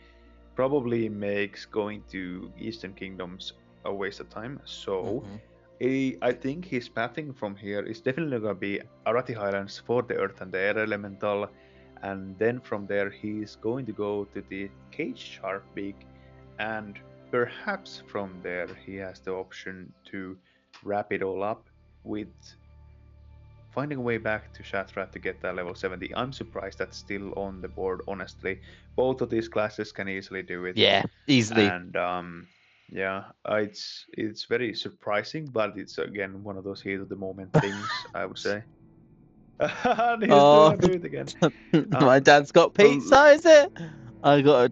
probably makes going to Eastern Kingdoms a waste of time. So Hmm. I think his pathing from here is definitely gonna be Arati Highlands for the Earth and the Air Elemental, and then from there he's going to go to the Cage Sharpbeak, and perhaps from there he has the option to wrap it all up with finding a way back to Shatrat to get that level 70. I'm surprised that's still on the board, honestly. Both of these classes can easily do it. Yeah, easily. And yeah, it's very surprising, but it's again one of those heat of the moment things, I would say. And he's Oh, gonna do it again. my Um, dad's got so pizza, is it?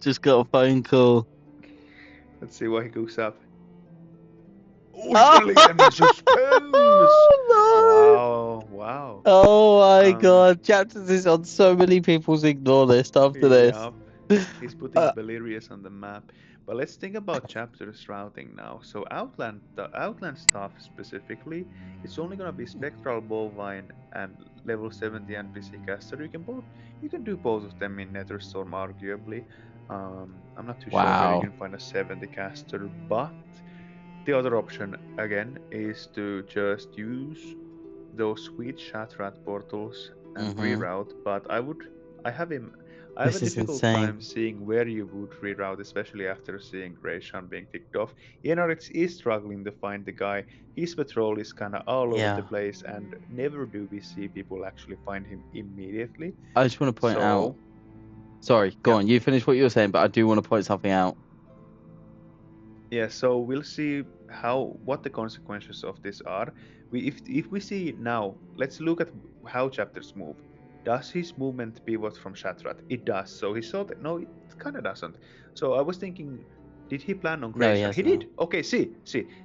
Just got a phone call. let's see what he cooks up. Oh, he's Oh, gonna leave them in suspense. no! Wow, wow. Oh my Um, god, chapters is on so many people's ignore list after this. Yup. He's putting Uh, Belirious on the map. But let's think about chapters routing now. So the Outland stuff specifically, it's only gonna be Spectral Bovine and level 70 NPC caster. You can do both of them in Netherstorm arguably. I'm not too sure where you wow. can find a 70 caster, but the other option again is to just use those sweet Shatrat portals and Hmm. reroute, but I have him I have a This is difficult time insane. seeing where you would reroute, especially after seeing Grayshan being kicked off. Yenarix is struggling to find the guy. His patrol is kinda all over the Yeah. place and never do we see people actually find him immediately. I just want to point out. So Sorry, go yeah. on. You finish what you were saying, but I do want to point something out. Yeah, so we'll see what the consequences of this are. If we see now, let's look at how chapters move. Does his movement pivot from Shatrat? It does. So he saw that no, it kind of doesn't. So I was thinking, did he plan on No, he creation? He hasn't. did. Okay, see.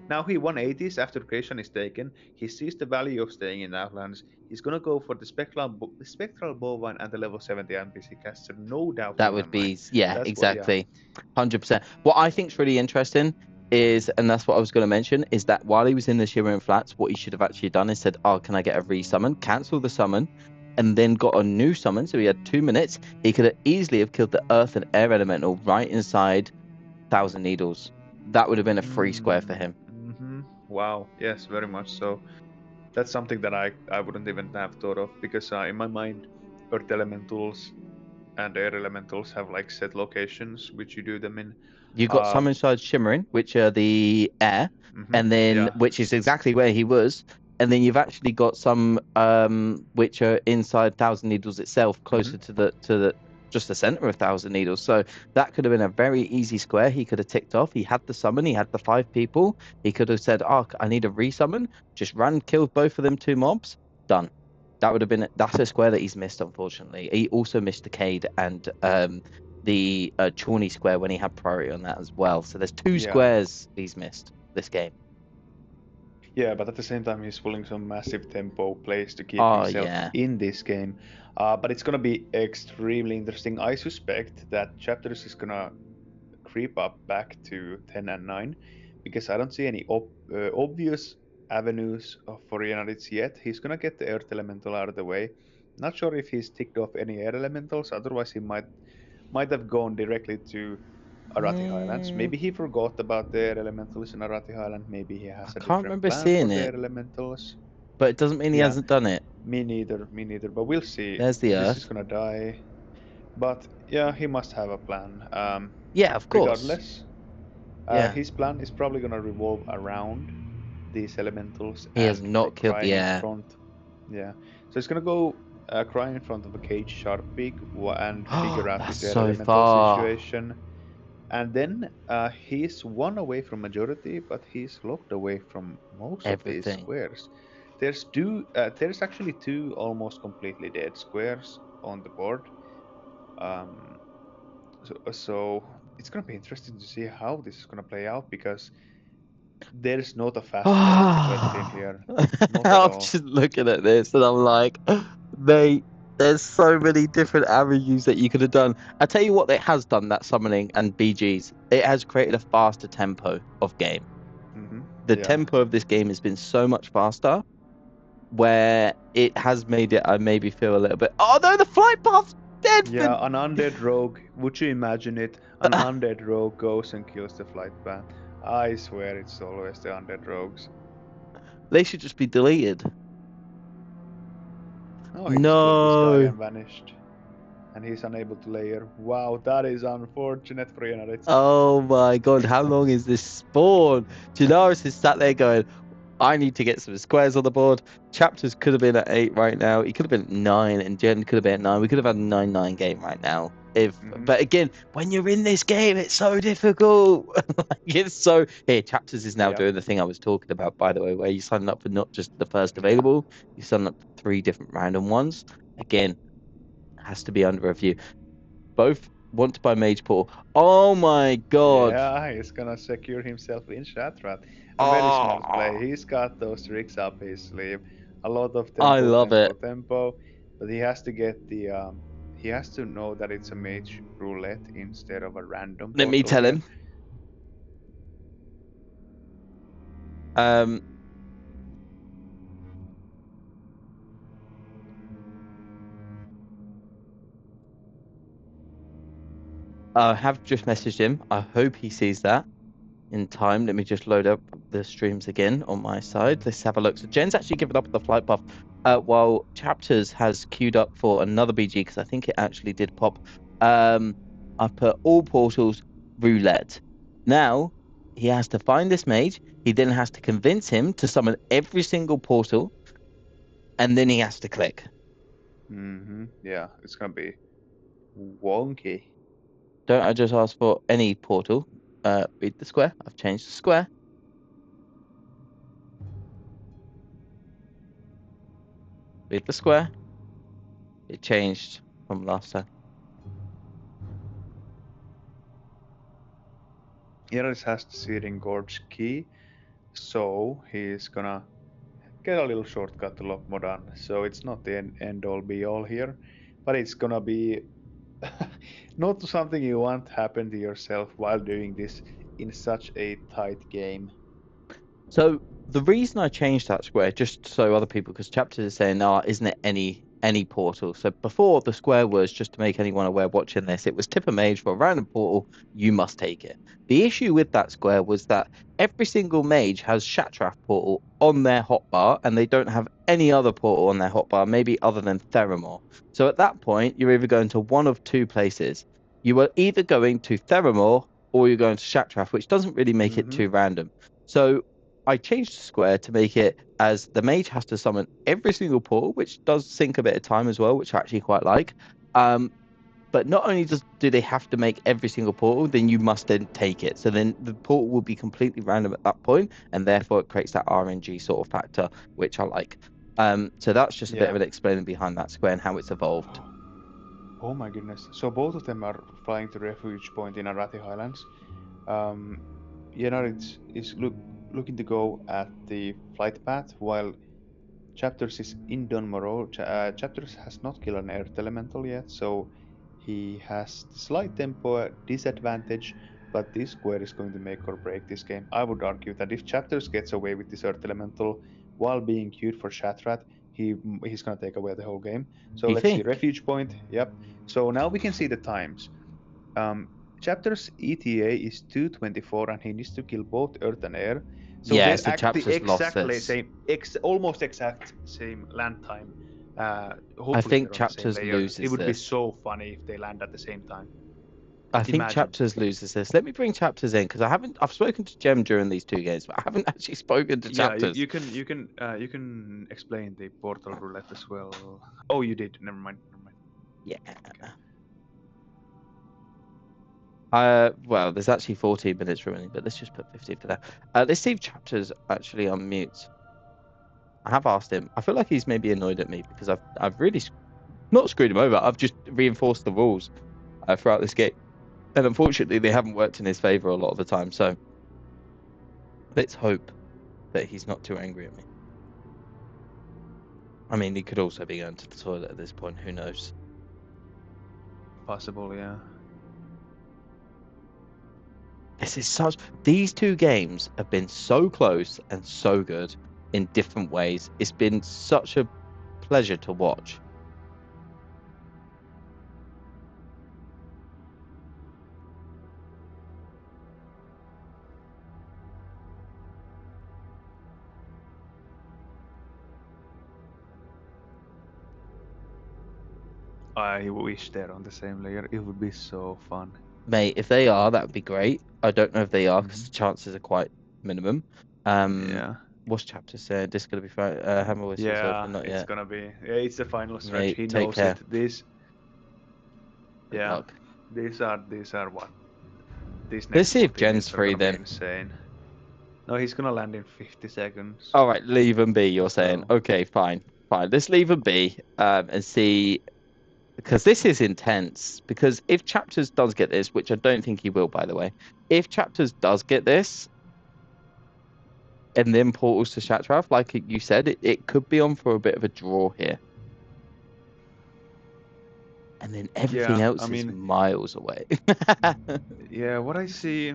Now he 180s after creation is taken. He sees the value of staying in Outlands. He's gonna go for the spectral bovine and the level 70 NPC caster, no doubt That in my would mind. be, yeah, That's what. Yeah. exactly. 100%. What I think's really interesting is, and that's what I was going to mention, is that while he was in the Shimmering Flats, what he should have actually done is said, oh, can I get a resummon? Cancel the summon, and then got a new summon. So he had 2 minutes. He could have easily have killed the Earth and Air Elemental right inside Thousand Needles. That would have been a free square for him. Mm-hmm. Wow. Yes, very much so. That's something that I wouldn't even have thought of because in my mind, Earth elementals and air elementals have like set locations which you do them in. You got some Um. inside Shimmering, which are the air, Mm-hmm. and then Yeah. which is exactly where he was. And then you've actually got some which are inside Thousand Needles itself, Mm-hmm. closer to the just the center of Thousand Needles. So that could have been a very easy square. He could have ticked off. He had the summon. He had the 5 people. He could have said, "Oh, I need a resummon." Just ran, killed both of them 2 mobs. Done. That would have been that's a square that he's missed, unfortunately. He also missed the Cade and the Chorny square when he had priority on that as well. So there's 2 squares he's missed this game. Yeah, but at the same time, he's pulling some massive tempo plays to keep himself in this game. But it's gonna be extremely interesting. I suspect that Chapters is gonna creep up back to 10 and 9 because I don't see any obvious avenues for Jenariz yet. He's gonna get the Earth Elemental out of the way. Not sure if he's ticked off any Air Elementals. Otherwise, he might have gone directly to Arathi Highlands. Maybe he forgot about the Air Elementals in Arathi Highland. Maybe he has a different plan for the Air Elementals. But it doesn't mean he hasn't done it. Me neither. But we'll see. There's the Earth. This is gonna die. But yeah, he must have a plan. Yeah, of course. Regardless, his plan is probably gonna revolve around these elementals. He has not killed the air. Yeah, so he's gonna go cry in front of a cage sharp peak and figure out this elemental situation. And then he's 1 away from majority, but he's locked away from most of these squares. There's actually 2 almost completely dead squares on the board. So it's gonna be interesting to see how this is gonna play out because there's not a fast way in here. I'm just looking at this and I'm like, there's so many different avenues that you could have done. I tell you what, it has done that summoning and BGs. It has created a faster tempo of game. The tempo of this game has been so much faster, where it has made it. I maybe feel a little bit. Oh no, the flight path's dead. Yeah, an undead rogue. Would you imagine it? An undead rogue goes and kills the flight path. I swear, it's always the undead rogues. They should just be deleted. Oh, he no. This guy vanished, and he's unable to layer. Wow, that is unfortunate for Jenariz. Oh my god, how long is this spawn? Jenariz is sat there going, I need to get some squares on the board. Chapters could have been at 8 right now. He could have been at 9, and Jen could have been at 9. We could have had a 9-9 game right now. But again, when you're in this game, it's so difficult. It's so here. Chapters is now doing the thing I was talking about, by the way, where you sign up for not just the first available, you sign up for 3 different random ones. Again, has to be under review. Both want to buy Mage Portal. Oh my god! Yeah, he's gonna secure himself in Shatrat. A very smart play. He's got those tricks up his sleeve. A lot of tempo. I love tempo, but he has to get the. He has to know that it's a mage roulette instead of a random. Let me tell him. I have just messaged him. I hope he sees that in time. Let me just load up the streams again on my side. Let's have a look. So Jen's actually given up the flight buff while Chapters has queued up for another BG because I think it actually did pop. I've put all portals roulette. Now he has to find this mage. He then has to convince him to summon every single portal, and then he has to click. Yeah, it's gonna be wonky. Don't I just ask for any portal? Read the square. I've changed the square. Read the square. It changed from last time. Jenariz has the Searing Gorge key, so he's gonna get a little shortcut to lock Modan. So it's not the end all be all here, but it's gonna be not something you want happen to yourself while doing this in such a tight game. So the reason I changed that square, just so other people, because Chapters is saying, isn't it any portal? So before, the square was, just to make anyone aware watching this, it was tip a mage for a random portal, you must take it. The issue with that square was that every single mage has Shatraf portal on their hotbar, and they don't have any other portal on their hotbar, maybe other than Theramore. So at that point, you're either going to one of 2 places. You are either going to Theramore or you're going to Shatraf, which doesn't really make it too random. So I changed the square to make it as the mage has to summon every single portal, which does sink a bit of time as well, which I actually quite like. But not only do they have to make every single portal, then you must then take it. So then the portal will be completely random at that point, and therefore it creates that RNG sort of factor, which I like. So that's just a bit of an explaining behind that square and how it's evolved. Oh my goodness! So both of them are flying to refuge point in Arathi Highlands. Jenariz is looking to go at the flight path, while Chapters is in Dunmorrow. Chapters has not killed an Earth Elemental yet, so he has slight tempo disadvantage, but this square is going to make or break this game. I would argue that if Chapters gets away with this Earth Elemental while being cute for Shatrat, he's going to take away the whole game. So let's see, refuge point, yep. So now we can see the times. Chapter's ETA is 224 and he needs to kill both Earth and Air. So yeah, they're so exactly lost almost exact same land time. I think Chapters loses this. It would be so funny if they land at the same time. I think Chapters loses this. Let me bring Chapters in because I've spoken to Gem during these 2 games, but I haven't actually spoken to Chapters. You can explain the portal roulette as well. Oh, you did. Never mind. Yeah. Okay. Well, there's actually 14 minutes remaining, but let's just put 15 for that. Let's see if Chapters actually unmutes. I have asked him. I feel like he's maybe annoyed at me because I've really not screwed him over. I've just reinforced the rules throughout this game. And unfortunately, they haven't worked in his favor a lot of the time. So let's hope that he's not too angry at me. I mean, he could also be going to the toilet at this point. Who knows? Possible, yeah. These 2 games have been so close and so good in different ways. It's been such a pleasure to watch. I wish they're on the same layer. It would be so fun. Mate, if they are, that would be great. I don't know if they are because the chances are quite minimum. Yeah. What's Chapter saying? This is going to be fine. Hammer whistles open, not it's yet. gonna be. Yeah, it's the final stretch. Mate, he take knows care. it. This. Good Yeah. luck. These are what. Let's see if Jen's free then. Insane. No, he's gonna land in 50 seconds. All right, leave him be. You're saying okay, fine. Let's leave him be and see. Because this is intense. Because if Chapters does get this, which I don't think he will, by the way, if Chapters does get this, and then portals to Shattrath, like you said, it could be on for a bit of a draw here. And then everything else is miles away. Yeah, what I see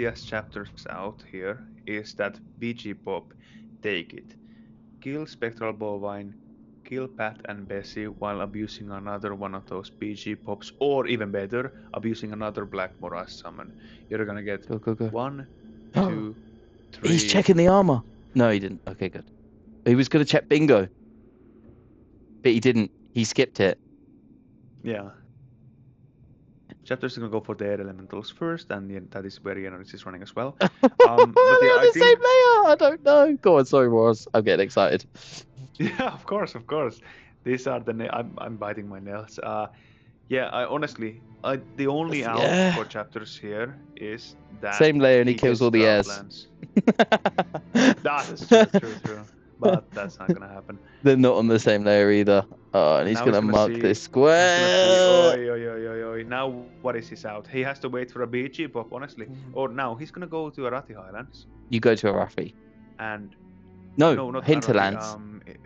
as Chapters out here is that BG Pop take it, kill Spectral Bovine, kill Pat and Bessie while abusing another one of those BG Pops, or even better, abusing another Black Morass summon. You're gonna get go. 1, 2, 3. He's checking the armor. No, he didn't. Okay, good. He was gonna check Bingo, but he didn't. He skipped it. Yeah. Chapters are gonna go for the air elementals first, and that is where Jenariz is running as well. They're on the same layer. I don't know. Go on, sorry, Ross. I'm getting excited. Yeah, of course. These are I'm biting my nails. I honestly, the only out for Chapters here is that same layer, and he kills all the airs. That is true. But that's not gonna happen. They're not on the same layer either. Oh, and he's gonna mark this square. Oi. Now what is his out? He has to wait for a BG Pop, honestly. Or now he's gonna go to Arathi Highlands. You go to Arathi. And no, not Hinterlands.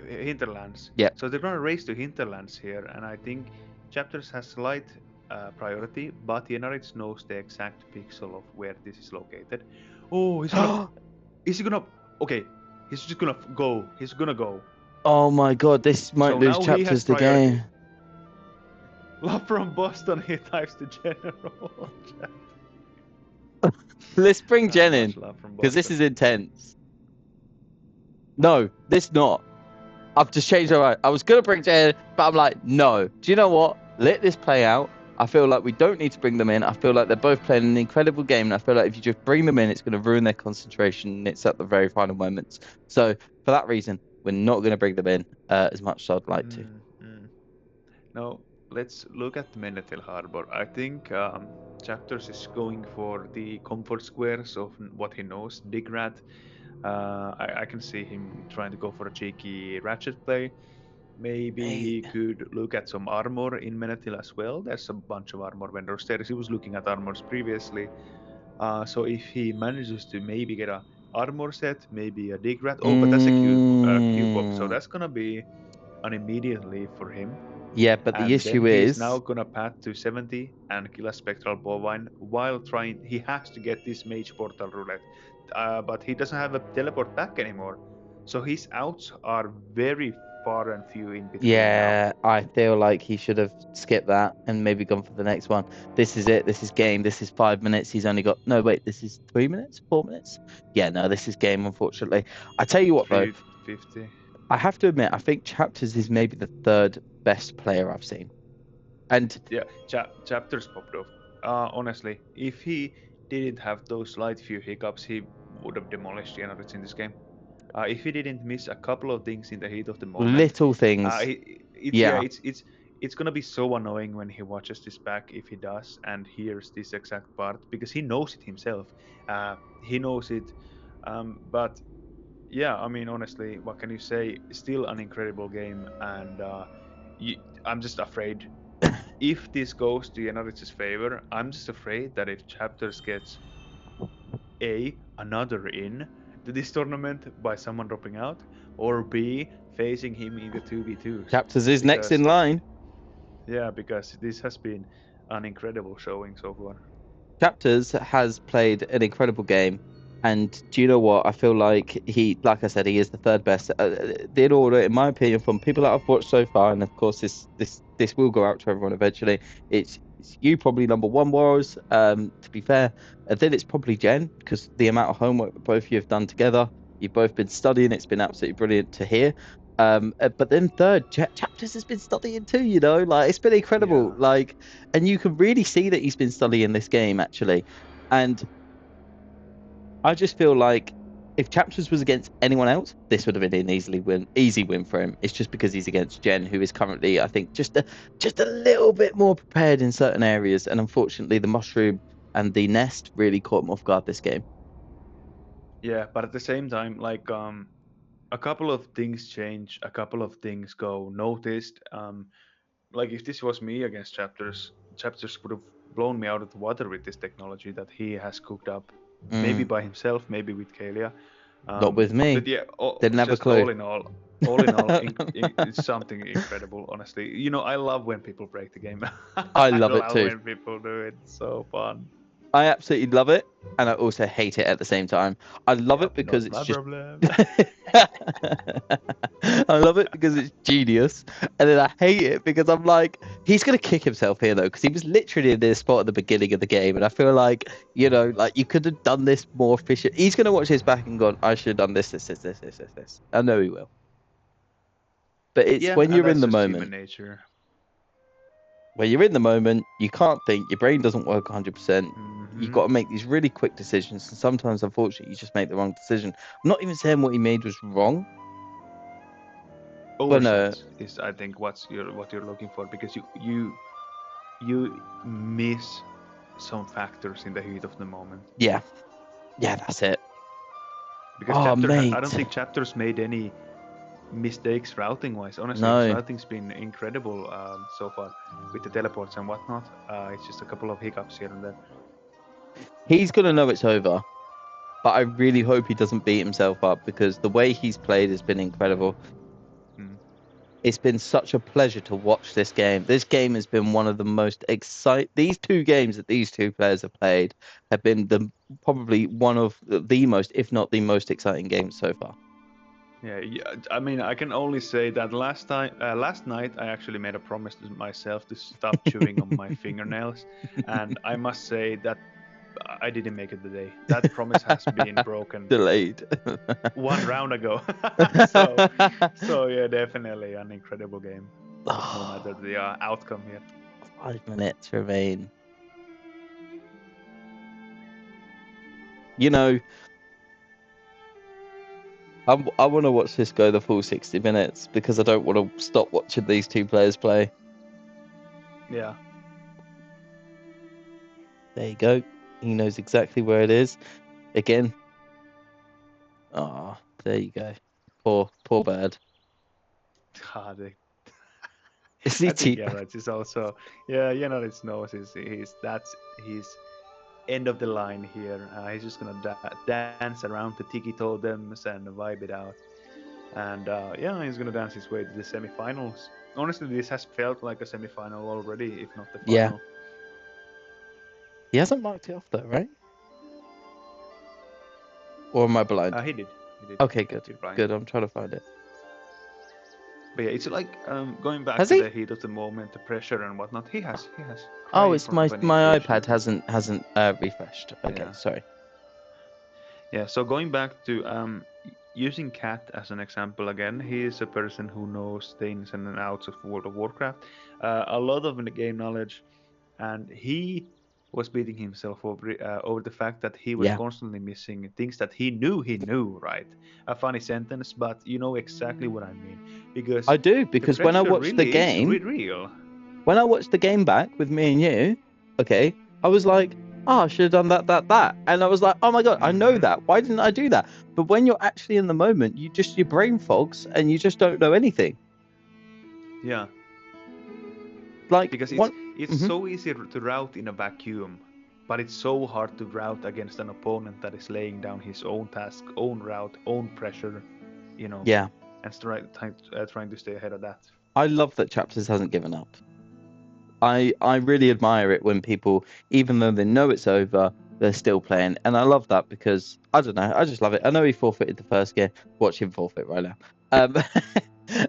Hinterlands. Yeah. So they're gonna race to Hinterlands here, and I think Chapters has slight priority, but Jenariz knows the exact pixel of where this is located. Oh, he's gonna. Is he gonna? Okay. He's just gonna go. He's gonna go. Oh my god, this might lose Chapters the game. Love from Boston, he types to General. Let's bring Jen in, because this is intense. No, this not. I've just changed my mind. I was going to bring Jen in, but I'm like, no. Do you know what? Let this play out. I feel like we don't need to bring them in. I feel like they're both playing an incredible game, and I feel like if you just bring them in, it's going to ruin their concentration, and it's at the very final moments. So, for that reason, we're not going to bring them in as much as I'd like to. No, let's look at Menethil Harbor. I think Chapters is going for the comfort squares of what he knows. Digrat. I can see him trying to go for a cheeky ratchet play. Maybe Mate. he could look at some armor in Menethil as well. There's a bunch of armor vendors there. He was looking at armors previously. So if he manages to maybe get a armor set, maybe a Digrat. Oh, but that's a cube pop. So Mm, that's gonna be an immediate leave for him. yeah, but the And then issue he's now is, gonna path to 70 and kill a spectral bovine while trying. He has to get this mage portal roulette, but he doesn't have a teleport back anymore. So his outs are very far and few in between now. yeah, I feel like he should have skipped that and maybe gone for the next one. This is it. This is game. This is 5 minutes. He's only got, no, wait, this is 3 minutes, 4 minutes. Yeah, no, this is game, unfortunately. I tell you what, though, 350. I have to admit, I think Chapters is maybe the third best player I've seen. And Yeah, chapters popped off. Honestly, if he didn't have those slight few hiccups, he would have demolished Jenariz in this game. If he didn't miss a couple of things in the heat of the moment, little things, yeah, it's gonna be so annoying when he watches this back if he does and hears this exact part because he knows it himself. He knows it, but yeah, I mean honestly, what can you say? Still an incredible game, and I'm just afraid if this goes to Jenariz's favor, I'm just afraid that if Chapters gets another in to this tournament by someone dropping out, or B facing him in the 2v2s. Chapters is next in line. Yeah, because this has been an incredible showing so far. Chapters has played an incredible game, and do you know what? I feel like like I said, he is the third best. In order, in my opinion, from people that I've watched so far, and of course, this will go out to everyone eventually. It's you probably number one, Warriors. To be fair, and then it's probably Jen because the amount of homework that both of you have done together, you've both been studying. It's been absolutely brilliant to hear. But then third, Chapters has been studying too. You know, like it's been incredible. Yeah. Like, and you can really see that he's been studying this game actually. And I just feel like if Chapters was against anyone else, this would have been an easy win for him. It's just because he's against Jen, who is currently, I think, just a little bit more prepared in certain areas. And unfortunately, the mushroom and the nest really caught him off guard this game. Yeah, but at the same time, like a couple of things change, a couple of things go noticed. Like if this was me against Chapters would have blown me out of the water with this technology that he has cooked up, maybe by himself, maybe with Kalia. Not with me. But yeah, Didn't have a just clue. all in all, it's something incredible. Honestly, you know, I love when people break the game. I love it too. When people do it, it's so fun. I absolutely love it, and I also hate it at the same time. I love it because it's just. I love it because it's genius, and then I hate it because I'm like, he's gonna kick himself here though, because he was literally in this spot at the beginning of the game, and I feel like, you know, like you could have done this more efficient. He's gonna watch his back and gone, I should have done this. I know he will, but it's Yeah, when and you're that's in the just human moment. nature. When you're in the moment, you can't think. Your brain doesn't work 100%. You've got to make these really quick decisions, and sometimes, unfortunately, you just make the wrong decision. I'm not even saying what he made was wrong. Oversight is, I think, what you're looking for, because you miss some factors in the heat of the moment. Yeah, that's it. Because I don't think Chapters made any mistakes routing wise. Honestly, his routing's been incredible so far with the teleports and whatnot. It's just a couple of hiccups here and there. He's gonna know it's over, but I really hope he doesn't beat himself up, because the way he's played has been incredible. It's been such a pleasure to watch this game. This game has been one of the most exciting. These two games that these two players have played have been probably one of the most, if not the most exciting games so far. Yeah, I mean, I can only say that last night, I actually made a promise to myself to stop chewing on my fingernails, and I must say that I didn't make it today. That promise has been broken. Delayed. One round ago. so yeah, definitely an incredible game. No matter the outcome here. 5 minutes remain. You know, I want to watch this go the full 60 minutes, because I don't want to stop watching these two players play. Yeah. There you go. He knows exactly where it is. Again. Ah, there you go. Poor bird. Ah, Is he I think cheap? Jenariz is also Jenariz knows that's his end of the line here. He's just gonna dance around the tiki totems and vibe it out. And yeah, he's gonna dance his way to the semifinals. Honestly, this has felt like a semifinal already, if not the Yeah. final. He hasn't marked it off though, right? Or am I blind? He did. He did. Okay, good. Did Brian. Good. I'm trying to find it. But yeah, it's like going back Has to he? the heat of the moment, the pressure and whatnot. He has. Cry Oh, in it's front my of an my invitation. iPad hasn't refreshed. Okay, Yeah. sorry. Yeah. So going back to using Cat as an example again, he is a person who knows the ins and outs of World of Warcraft, a lot of the game knowledge, and he was beating himself over the fact that he was Yeah, constantly missing things that he knew, right? A funny sentence, but you know exactly what I mean, because I do the because when I pressure watched the really is game, real. when I watched the game back with me and you, okay, I was like, oh, I should have done that, and I was like, oh my god, I know Hmm. that. Why didn't I do that? But when you're actually in the moment, your brain fogs and you just don't know anything. Yeah, Like because it's what? it's Hmm. so easy to route in a vacuum, but it's so hard to route against an opponent that is laying down his own task, own route, own pressure, you know, Yeah, and trying to stay ahead of that. I love that Chapters hasn't given up. I really admire it when people, even though they know it's over, they're still playing, and I love that because I don't know, I just love it. I know he forfeited the first game. Watch him forfeit right now. Um,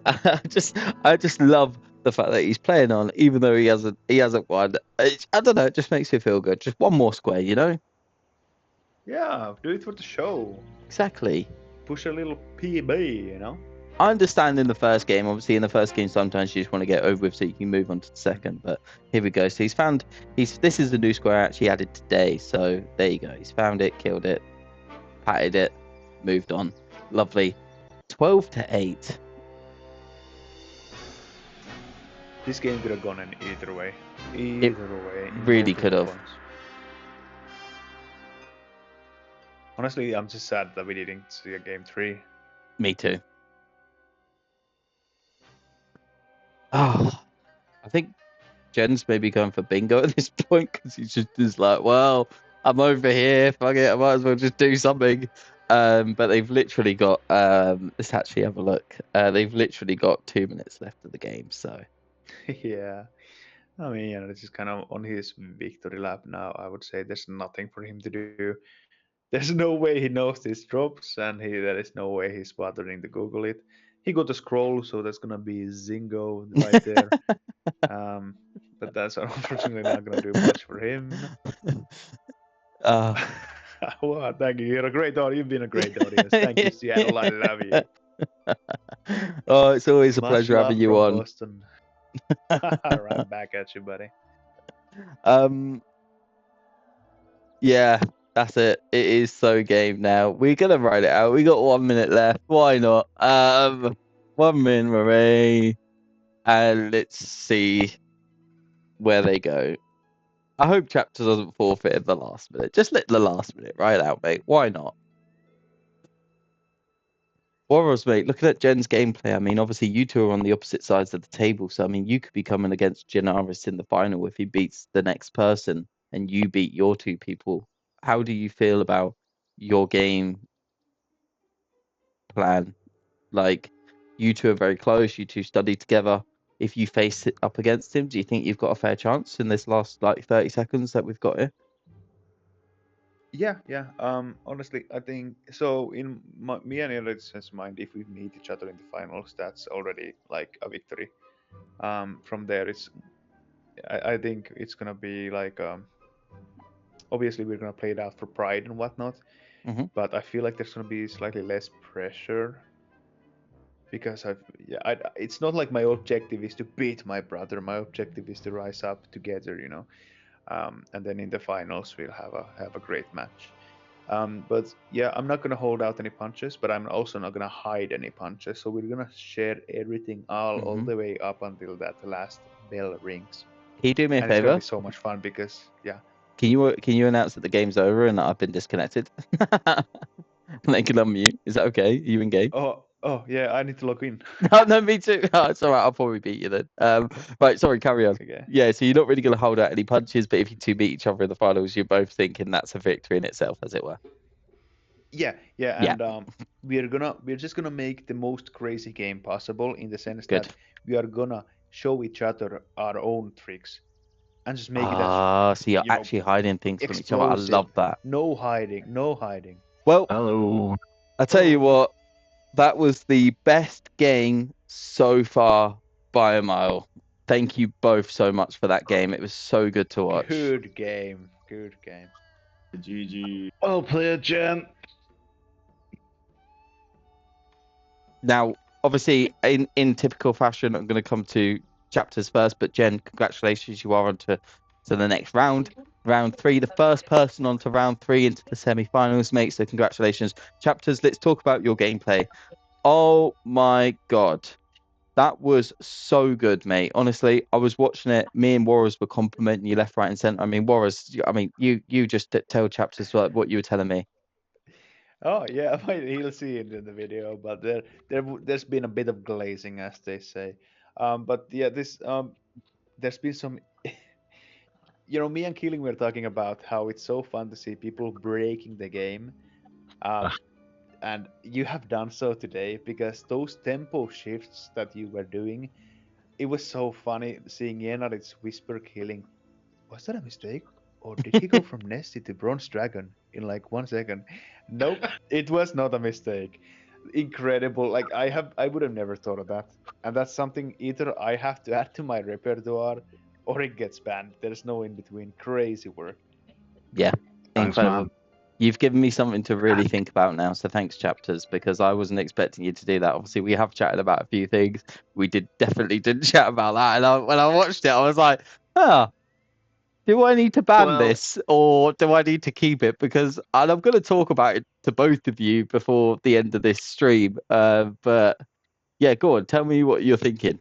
I just love the fact that he's playing on, even though he hasn't won. I don't know, it just makes me feel good. Just one more square, you know? Yeah, do it for the show. Exactly. Push a little PB, you know. I understand in the first game. Obviously, in the first game, sometimes you just want to get over with so you can move on to the second. But here we go. So this is the new square I actually added today. So there you go. He's found it, killed it, patted it, moved on. Lovely. 12-8. This game could have gone in either way. It Either way, in really could multiple have. points. Honestly, I'm just sad that we didn't see a game 3. Me too. Oh, I think Jen's maybe going for bingo at this point because he's just like, well, I'm over here. Fuck it, I might as well just do something. But they've literally got let's actually have a look. They've literally got 2 minutes left of the game, so Yeah. I mean, this is kind of on his victory lap now. I would say there's nothing for him to do. There's no way he knows these drops, and there is no way he's bothering to Google it. He got a scroll, so that's gonna be Zingo right there. Um, but that's unfortunately not gonna do much for him. uh Well, thank you. You're a great audience. You've been a great audience. Thank you, Seattle. I love you. Oh, it's always a Much pleasure having love you from on. Boston. Right back at you, buddy. Um, yeah, that's it. It is so game now. We're gonna write it out. We got 1 minute left. Why not? 1 minute, Marie, and let's see where they go. I hope Chapter doesn't forfeit at the last minute. Just let the last minute right out, mate. Why not? Warriors, mate, looking at Jen's gameplay, I mean, obviously you two are on the opposite sides of the table. So, I mean, you could be coming against Jenariz in the final if he beats the next person and you beat your two people. How do you feel about your game plan? Like, you two are very close, you two study together. If you face it up against him, do you think you've got a fair chance in this last, like, 30 seconds that we've got here? Yeah, yeah. Honestly, I think so. In me and Eric's mind, if we meet each other in the finals, that's already like a victory. From there, I think it's gonna be like obviously we're gonna play it out for pride and whatnot, Mm-hmm. but I feel like there's gonna be slightly less pressure because it's not like my objective is to beat my brother. My objective is to rise up together, and then in the finals we'll have a great match. But yeah, I'm not gonna hold out any punches, but I'm also not gonna hide any punches. So we're gonna share everything all Mm-hmm. the way up until that last bell rings. Can you do me a And it's gonna favor? be so much fun because Can you announce that the game's over and that I've been disconnected? And they can unmute. Is that okay? Are you in game? oh yeah, I need to log in. No, no, me too. Oh, it's all right. I'll probably beat you then. Right, sorry, carry on. Okay. Yeah, so you're not really going to hold out any punches, but if you two meet each other in the finals, you're both thinking that's a victory in itself, as it were. Yeah, Yeah. and we're just gonna make the most crazy game possible in the sense Good. that we are gonna show each other our own tricks and just make it as So you're actually hiding things from each other. I explosive. love that. No hiding, no hiding. Well, Hello. I tell you Hello. what, that was the best game so far by a mile. Thank you both so much for that game. It was so good to watch. Good game, good game. GG. Well played, Jen. Now, obviously, in typical fashion, I'm going to come to chapters first. But Jen, congratulations, you are on to the next round. Round 3, the first person onto round 3 into the semi-finals, mate. So congratulations. Chapters, let's talk about your gameplay. Oh my God. That was so good, mate. Honestly, I was watching it. Me and Warriors were complimenting you left, right, and centre. I mean, Warriors, you just tell chapters what you were telling me. Oh yeah, he'll see it in the video, but there's been a bit of glazing, as they say. But yeah, this there's been some. Me and Keeling were talking about how it's so fun to see people breaking the game, and you have done so today because those tempo shifts that you were doing, it was so funny seeing Jenariz whisper Keeling. Was that a mistake? Or did he go from Nessie to Bronze Dragon in like 1 second? Nope, it was not a mistake. Incredible. Like I would have never thought of that. And that's something either I have to add to my repertoire or it gets banned. There's no in between. Crazy work. Yeah, Thanks, incredible. man. You've given me something to really think about now. So thanks, chapters, because I wasn't expecting you to do that. Obviously, we have chatted about a few things. We definitely didn't chat about that. And when I watched it, I was like, do I need to ban this or do I need to keep it? And I'm going to talk about it to both of you before the end of this stream. But yeah, go on. Tell me what you're thinking.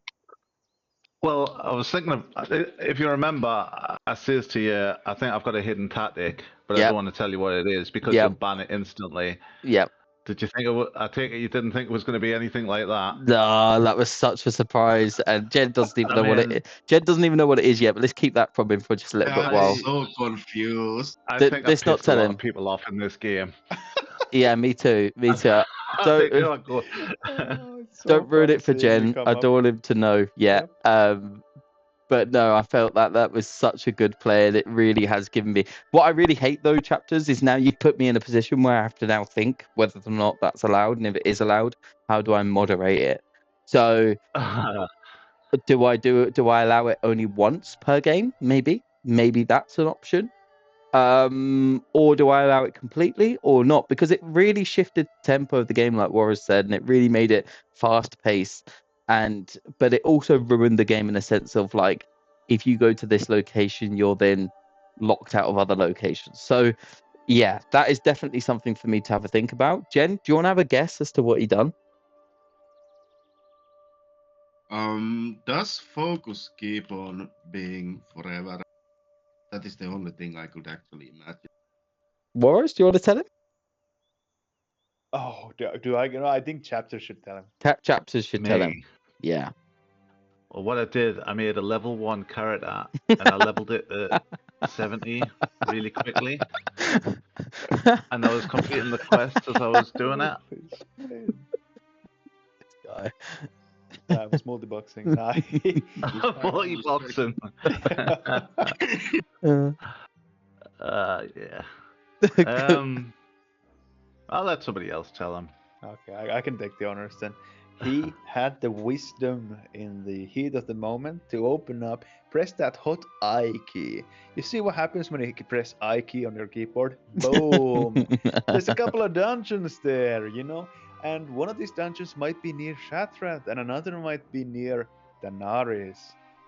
Well, I was thinking of, if you remember, I says to you, I think I've got a hidden tactic, but I Yep. don't want to tell you what it is because Yep. you'll ban it instantly. Yep. Did you think I take it you didn't think it was going to be anything like that? No, that was such a surprise, and Jen doesn't even know what it is. Jen doesn't even know what it is yet. But let's keep that from him for just a little bit while. I'm so confused. I think I Let's not pissed a tell lot him. of people off in this game. Yeah, me too. Me too. Don't ruin it for Jen. I don't want him to know yet. But no, I felt that was such a good play, and it really has given me. What I really hate though, chapters, is now you put me in a position where I have to now think whether or not that's allowed, and if it is allowed, how do I moderate it? So, do I allow it only once per game? Maybe that's an option. Or do I allow it completely or not? Because it really shifted the tempo of the game, like Warren said, and it really made it fast paced. But it also ruined the game in a sense of like, if you go to this location, you're then locked out of other locations. So yeah, that is definitely something for me to have a think about. Jen, do you want to have a guess as to what he done? Does focus keep on being forever? That is the only thing I could actually imagine. Warren, do you want to tell him? Oh, do I? I think chapters should tell him. Chapters should tell him. Yeah. Well, what I did, I made a level 1 character and I leveled it to 70 really quickly. And I was completing the quest as I was doing it. This guy. I was multi-boxing. Multi-boxing. Yeah. I'll let somebody else tell him. Okay, I can take the honors then. He had the wisdom in the heat of the moment to open up, press that hot I key. You see what happens when you press I key on your keyboard? Boom! There's a couple of dungeons there, and one of these dungeons might be near Shatrat and another might be near Jenariz.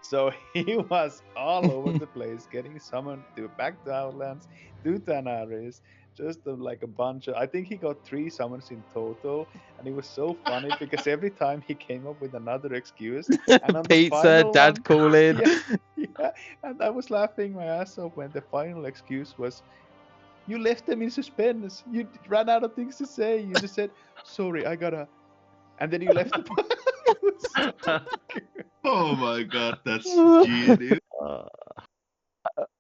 So he was all over the place, getting summoned back to Outlands, to Jenariz, just like a bunch of. I think he got 3 summons in total, and it was so funny because every time he came up with another excuse, and on the Pizza, final dad one, calling. yeah, yeah, and I was laughing my ass off when the final excuse was, "You left them in suspense. You ran out of things to say. You just said, sorry, I gotta," and then you left the. It was so good. Oh my god, that's genius.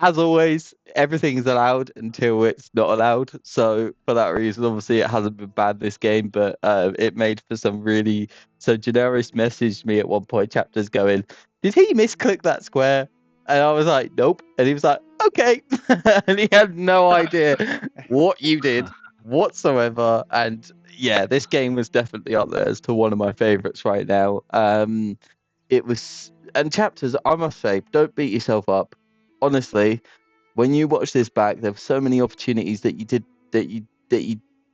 As always, everything's allowed until it's not allowed. So for that reason, obviously, it hasn't been bad this game, but it made for some really. So Jenariz messaged me at one point, chapters going, "Did he misclick that square?" And I was like, "Nope." And he was like, "Okay," and he had no idea what you did whatsoever. And yeah, this game was definitely up there as to one of my favorites right now. It was, and chapters, I must say, don't beat yourself up. Honestly, when you watch this back, there were so many opportunities that you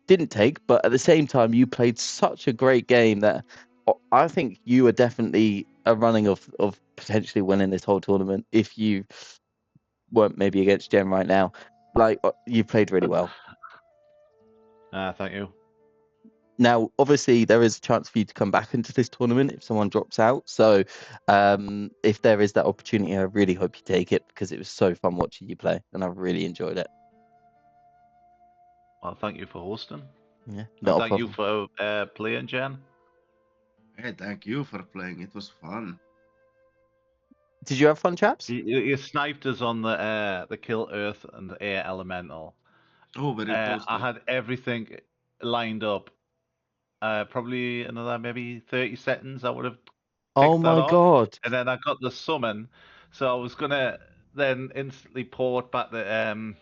didn't take, but at the same time, you played such a great game that I think you are definitely a running of potentially winning this whole tournament if you weren't maybe against Jen right now. Like you played really well. Thank you. Now, obviously, there is a chance for you to come back into this tournament if someone drops out. So, if there is that opportunity, I really hope you take it because it was so fun watching you play, and I really enjoyed it. Well, thank you for hosting. Yeah, And not a thank you problem. for playing, Jen. Hey, thank you for playing. It was fun. Did you have fun, chaps? You sniped us on the kill Earth and Air Elemental. Oh, very I toasty. had everything lined up. Probably another maybe 30 seconds I would have Oh ticked that my off. god! And then I got the summon. So I was gonna then instantly port back the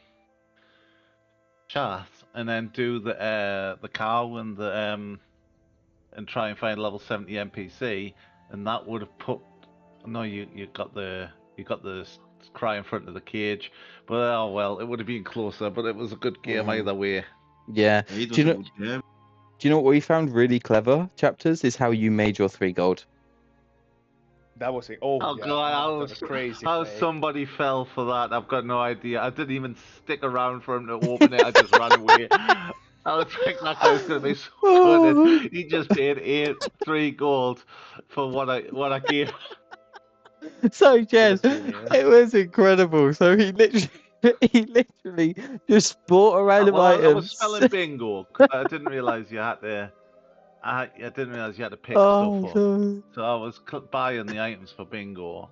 chat and then do the cow and the and try and find level 70 NPC, and that would have put. No, you got the cry in front of the cage, but oh well, it would have been closer. But it was a good game either way. Yeah. It Do was you a know? good game. Do you know what we found really clever, chapters? Is how you made your 3 gold. That was it. Oh, Oh yeah, god, that was a crazy how play. somebody fell for that. I've got no idea. I didn't even stick around for him to open it. I just ran away. I was thinking that guy's gonna be so good. Oh, And he just paid 3 gold for what I gave. so Jez, genius. it was incredible. So he literally just bought a random Well, I was items. spelling bingo because I didn't realize you had to. I didn't realize you had to pick stuff Oh, up. no. So I was buying the items for bingo,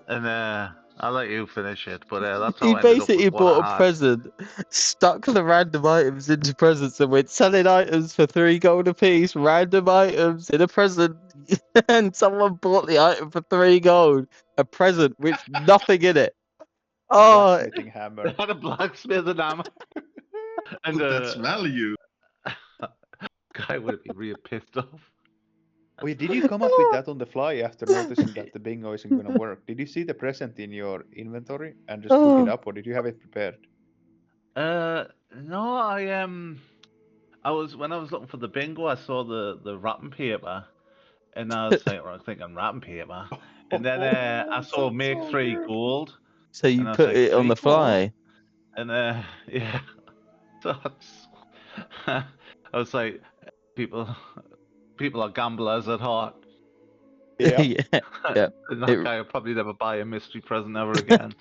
and I'll let you finish it. But that's how He I ended up with basically what bought a I had. present, stuck the random items into presents, and went selling items for 3 gold apiece. Random items in a present, and someone bought the item for 3 gold. A present with nothing in it. Oh, Blacksmithing hammer. I had a blacksmith and hammer, and That's value. guy would be real pissed off. Wait, did you come up with that on the fly after noticing that the bingo isn't going to work? Did you see the present in your inventory and just took it oh. up, or did you have it prepared? No, I was when I was looking for the bingo, I saw the wrapping paper, and I was like, well, I think I'm wrapping paper, and then I That's saw make so 3 good. gold, So and you I was put like it on 3 the gold, fly. and yeah, so I was like, people are gamblers at heart. Yeah. Yeah, yeah. And that It... guy will probably never buy a mystery present ever again.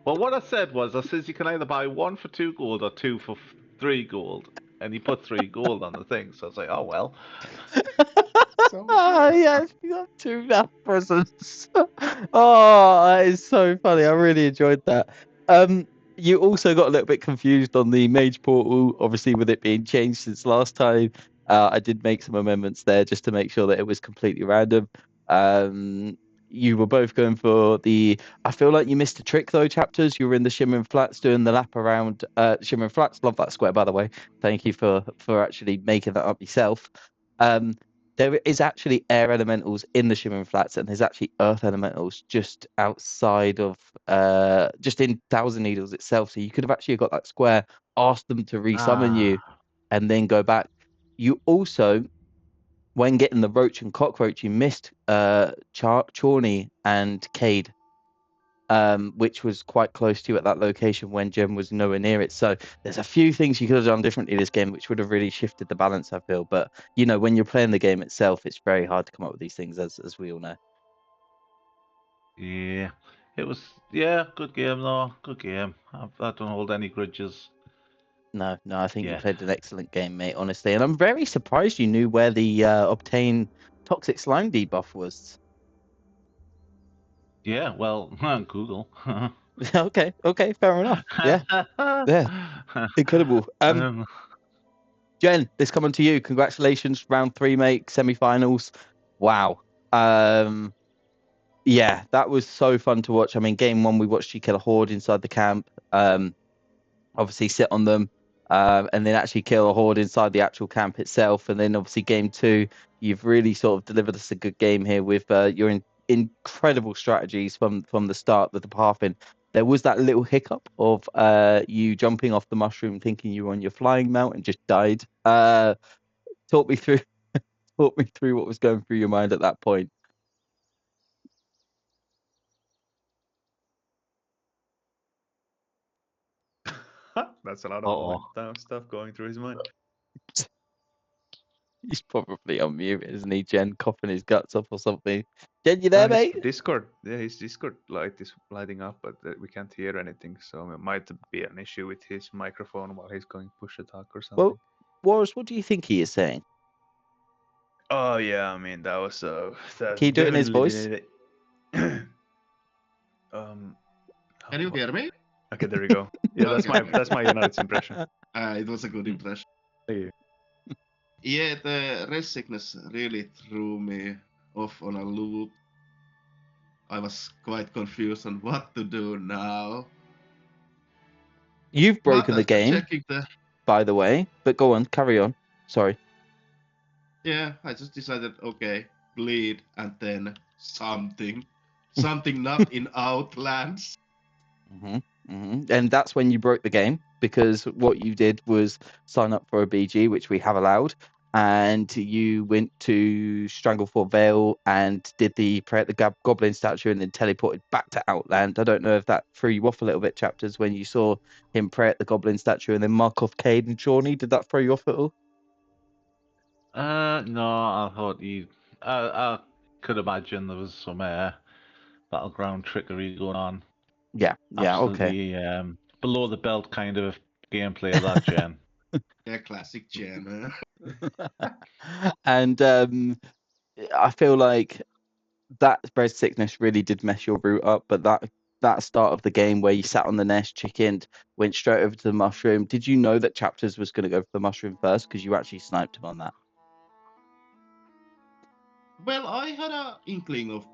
Well, what I said was, I says you can either buy 1 for 2 gold or 2 for 3 gold, and he put 3 gold on the thing. So I was like, oh well. So good. yeah, you got 2 now presents. Oh, that is so funny. I really enjoyed that. You also got a little bit confused on the Mage Portal, obviously with it being changed since last time. I did make some amendments there just to make sure that it was completely random. You were both going for the. I feel like you missed a trick though, chapters. You were in the Shimmering Flats doing the lap around Shimmering Flats. Love that square, by the way. Thank you for actually making that up yourself. Um, there is actually air elementals in the Shimmering Flats, and there's actually earth elementals just outside of just in Thousand Needles itself. So you could have actually got that square, asked them to resummon you, Ah, and then go back. You also, when getting the roach and cockroach, you missed Chorney and Cade. which was quite close to you at that location when Jen was nowhere near it. So there's a few things you could have done differently this game, which would have really shifted the balance, I feel. But when you're playing the game itself, it's very hard to come up with these things, as we all know. Yeah, it was good game though. Good game. I don't hold any grudges. No, I think you Yeah. played an excellent game, mate, honestly. And I'm very surprised you knew where the obtain toxic slime debuff was. Yeah, well, Google. Okay, fair enough. Yeah, incredible. Jen, this coming to you. Congratulations, round 3, mate, semi-finals. Wow. Yeah, that was so fun to watch. I mean, game 1, we watched you kill a horde inside the camp. Obviously sit on them, and then actually kill a horde inside the actual camp itself. And then obviously game 2, you've really sort of delivered us a good game here with your incredible strategies from the start with the pathing. There was that little hiccup of you jumping off the mushroom thinking you were on your flying mount and just died. Talk me through what was going through your mind at that point. That's a lot of stuff going through his mind. He's probably on mute, isn't he, Jen? Coughing his guts up or something. Jen, you there, mate? Discord, his Discord light is lighting up, but we can't hear anything, so it might be an issue with his microphone while he's going push attack or something. Well, Warren, what do you think he is saying? Oh yeah, I mean that was Can you do it in his voice? Can you hear me? Okay, there you go. Yeah, that's my Jenariz impression. It was a good impression. Thank you. Yeah, the rest sickness really threw me off on a loop. I was quite confused on what to do now. You've broken the game, by the way, but go on, carry on. Sorry. Yeah, I just decided, okay, bleed and then something not in Outlands. And that's when you broke the game, because what you did was sign up for a BG, which we have allowed, and you went to Stranglefort Vale and did the pray at the goblin statue and then teleported back to Outland. I don't know if that threw you off a little bit, Chapters, when you saw him pray at the goblin statue and then mark off Cade and Shawnee. Did that throw you off at all? No, I thought I could imagine there was some battleground trickery going on. Yeah, absolutely, okay. Below the belt kind of gameplay of that Jen. Yeah, classic Jen. And I feel like that bread sickness really did mess your route up, but that start of the game where you sat on the nest, chickened, went straight over to the mushroom. Did you know that Chapters was going to go for the mushroom first because you actually sniped him on that? Well, I had an inkling of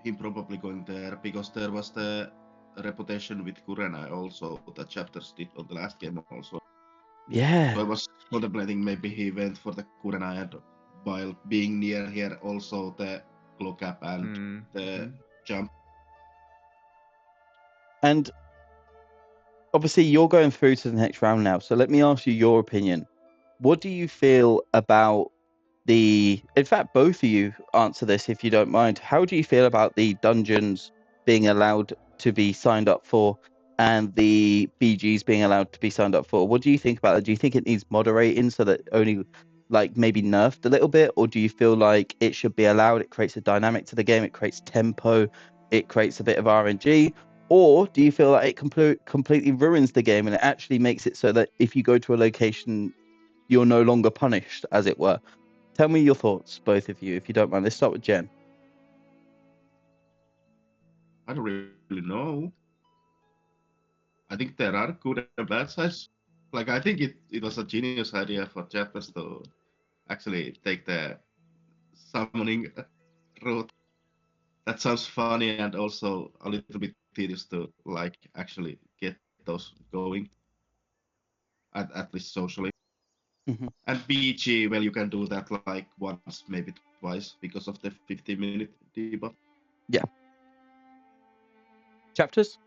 him probably going there because there was the reputation with Kurenai also that Chapters did on the last game also. Yeah. So I was contemplating maybe he went for the Kurenai and while being near here also the glow cap and the jump. And obviously you're going through to the next round now, so let me ask you your opinion. What do you feel about in fact, both of you answer this if you don't mind. How do you feel about the dungeons being allowed to be signed up for and the BGs being allowed to be signed up for? What do you think about that? Do you think it needs moderating so that only maybe nerfed a little bit, or do you feel like it should be allowed? It creates a dynamic to the game, it creates tempo, it creates a bit of RNG, or do you feel like it completely ruins the game and it actually makes it so that if you go to a location, you're no longer punished, as it were? Tell me your thoughts, both of you, if you don't mind. Let's start with Jen. I don't really know. I think there are good and bad sides. Like, I think it was a genius idea for Chapters to actually take the summoning route. That sounds funny and also a little bit tedious to actually get those going, at least socially. And BG, well, you can do that once, maybe twice, because of the 50-minute debuff. Yeah. Chapters?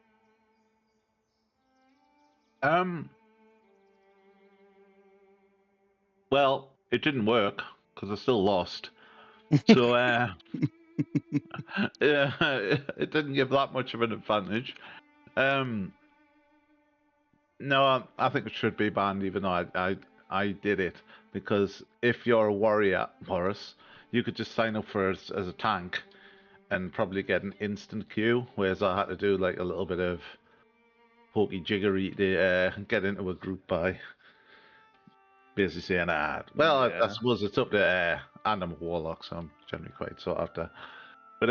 Well, it didn't work because I still lost. So Yeah, it didn't give that much of an advantage. No, I think it should be banned, even though I did it, because if you're a warrior, Boris, you could just sign up for as a tank and probably get an instant queue, whereas I had to do like a little bit of hokey jiggery to get into a group by basically saying, well, I Yeah. suppose it's up to, and I'm a warlock, so I'm generally quite sought after. But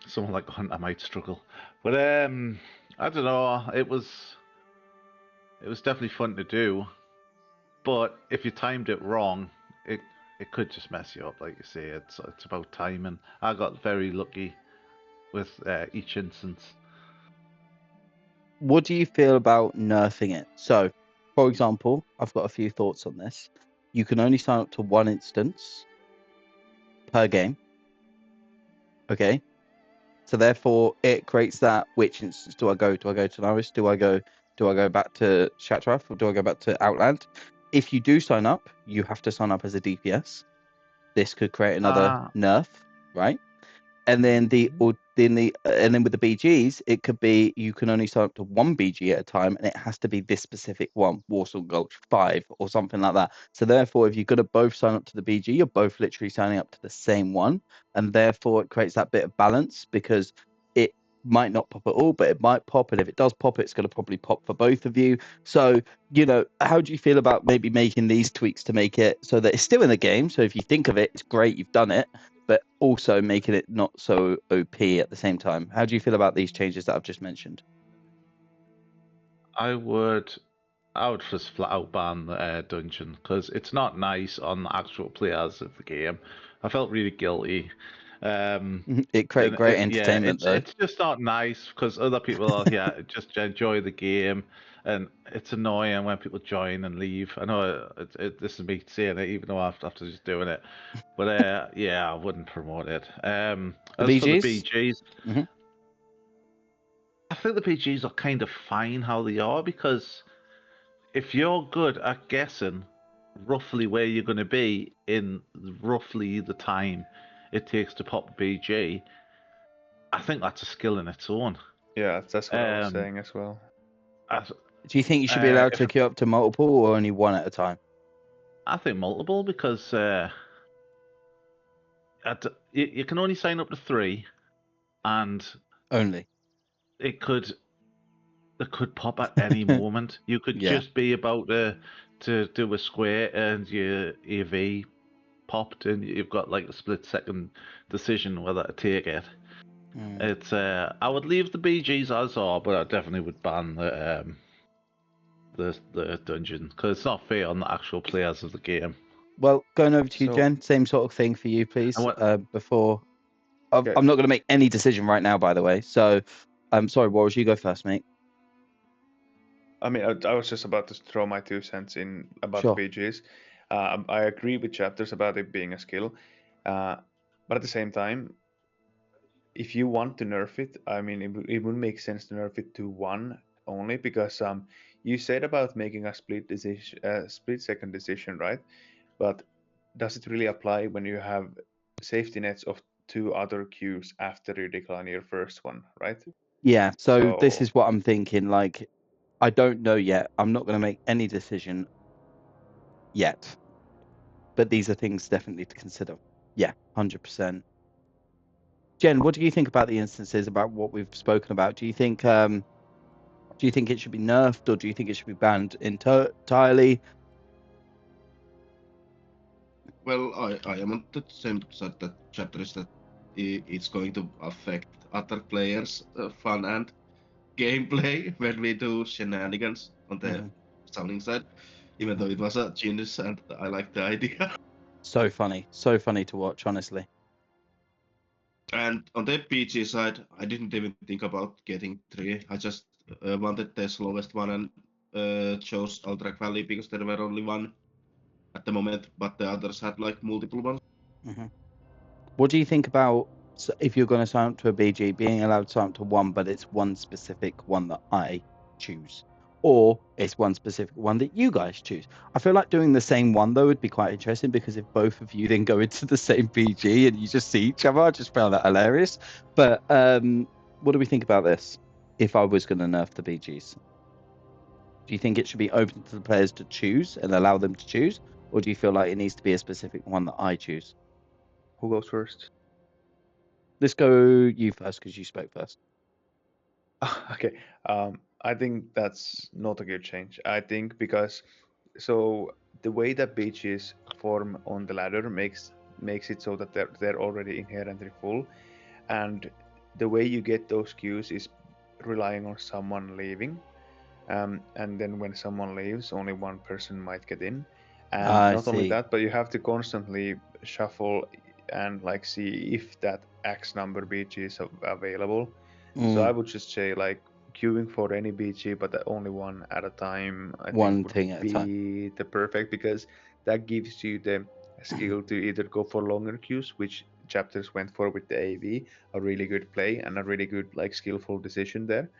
someone like Hunter might struggle. But I don't know. It was definitely fun to do. But if you timed it wrong, it could just mess you up. Like you say, it's about timing. I got very lucky with each instance. What do you feel about nerfing it? So, for example, I've got a few thoughts on this. You can only sign up to one instance per game. Okay. So therefore, it creates that which instance do I go? Do I go to Jenariz? Do I go back to Shatraf, or do I go back to Outland? If you do sign up, you have to sign up as a DPS. This could create another nerf, right? And then and then with the BGs, it could be you can only sign up to one BG at a time, and it has to be this specific one, Warsaw Gulch 5 or something like that. So therefore, if you're going to both sign up to the BG, you're both literally signing up to the same one, and therefore it creates that bit of balance, because it might not pop at all, but it might pop, and if it does pop, it's going to probably pop for both of you. So, how do you feel about maybe making these tweaks to make it so that it's still in the game? So if you think of it, it's great, you've done it, but also making it not so OP at the same time. How do you feel about these changes that I've just mentioned? I would just flat out ban the dungeon, because it's not nice on the actual players of the game. I felt really guilty. It created great entertainment, though. It's just not nice, because other people are here just enjoy the game, and it's annoying when people join and leave. I know this is me saying it, even though after just doing it, but yeah, I wouldn't promote it. As for the BGs, mm-hmm. I think the BGs are kind of fine how they are, because if you're good at guessing roughly where you're going to be in roughly the time it takes to pop a BG, I think that's a skill in its own. Yeah, that's what I was saying as well. Do you think you should be allowed to queue up to multiple, or only one at a time? I think multiple, because you can only sign up to 3, and only it could pop at any moment. You could just be about to do a square, and your AV popped, and you've got like a split-second decision whether to take it. It's I would leave the BGs as are, but I definitely would ban the dungeon, because it's not fair on the actual players of the game. Well, going over to you, Jen, same sort of thing for you, please. Before I'm not going to make any decision right now, by the way. So, I'm sorry, Warriors, you go first, mate. I mean, I was just about to throw my 2 cents in about the BGs. I agree with Chapters about it being a skill, but at the same time, if you want to nerf it, I mean, it would make sense to nerf it to 1 only, because you said about making a split-second decision, right? But does it really apply when you have safety nets of 2 other queues after you decline your first one, right? Yeah, so this is what I'm thinking. Like, I don't know yet. I'm not going to make any decision yet. But these are things definitely to consider. Yeah, 100%. Jen, what do you think about the instances, about what we've spoken about? Do you think it should be nerfed, or do you think it should be banned entirely? Well, I am on the same side that Chapters, that it's going to affect other players' fun and gameplay when we do shenanigans on the selling side, even though it was a genius and I like the idea. So funny to watch, honestly. And on the PG side, I didn't even think about getting 3. I just wanted the slowest one and chose Alterac Valley because there were only 1 at the moment, but the others had like multiple ones. What do you think about, if you're going to sign up to a BG, being allowed to sign up to 1, but it's one specific one that I choose? or it's one specific one that you guys choose. I feel like doing the same one though would be quite interesting, because if both of you then go into the same BG and you just see each other, I just found that hilarious. But what do we think about this? If I was going to nerf the BGs, do you think it should be open to the players to choose and allow them to choose, or do you feel like it needs to be a specific one that I choose? Who goes first? Let's go you first, because you spoke first. Okay. I think that's not a good change. I think because the way that beaches form on the ladder makes it so that they're already inherently full, and the way you get those queues is relying on someone leaving. And then when someone leaves, only one person might get in. And I not only see. that, but you have to constantly shuffle and like see if that X number BG is available. So I would just say like queuing for any BG, but only one at a time. I One think would thing at a time. be the perfect, because that gives you the skill to either go for longer queues, which chapters went for with the AV, a really good play and a really good like skillful decision there,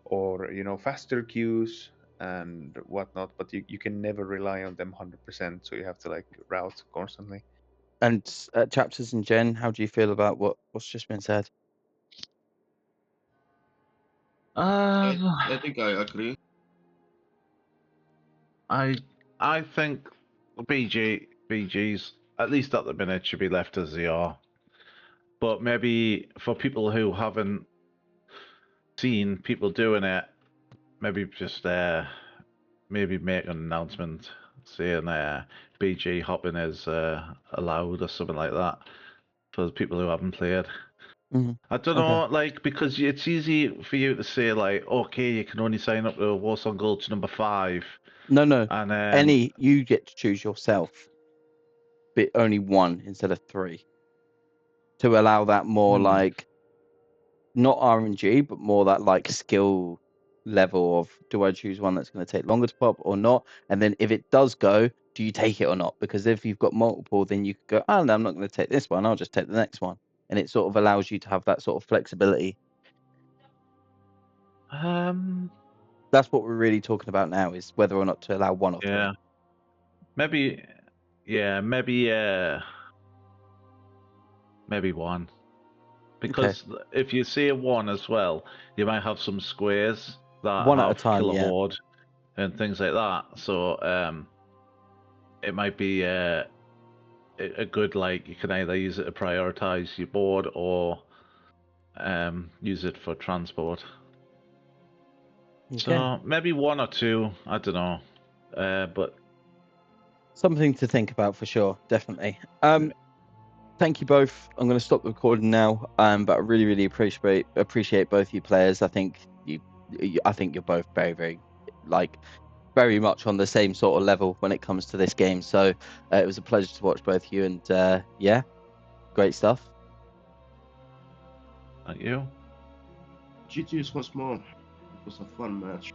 or faster queues and whatnot, but you can never rely on them 100%, so you have to like route constantly. And chapters and Jen, how do you feel about what's just been said? I think I agree. I think BGs, at least at the minute, should be left as they are. But maybe for people who haven't seen people doing it, maybe just maybe make an announcement saying BG hopping is allowed or something like that for the people who haven't played. I don't know, like, because it's easy for you to say, like, okay, you can only sign up to Warsong Gulch number 5. No. And You get to choose yourself, but only one instead of 3, to allow that more like not RNG, but more that like skill level of, do I choose one that's going to take longer to pop or not? And then if it does go, do you take it or not? Because if you've got multiple, then you could go, oh no, I'm not going to take this one, I'll just take the next one. And it sort of allows you to have that sort of flexibility. That's what we're really talking about now, is whether or not to allow one or 3. maybe one. Because if you say 1 as well, you might have some squares that one have at a time, kill a yeah. horde and things like that. So it might be a good, like, you can either use it to prioritize your board or use it for transport. So maybe 1 or 2, I don't know, but something to think about for sure, definitely. Thank you both. I'm going to stop the recording now. But I really, really appreciate both you players. I think you're both very, very, like, very much on the same sort of level when it comes to this game. So it was a pleasure to watch both of you, and yeah, great stuff. Thank you. GG's once more. It was a fun match.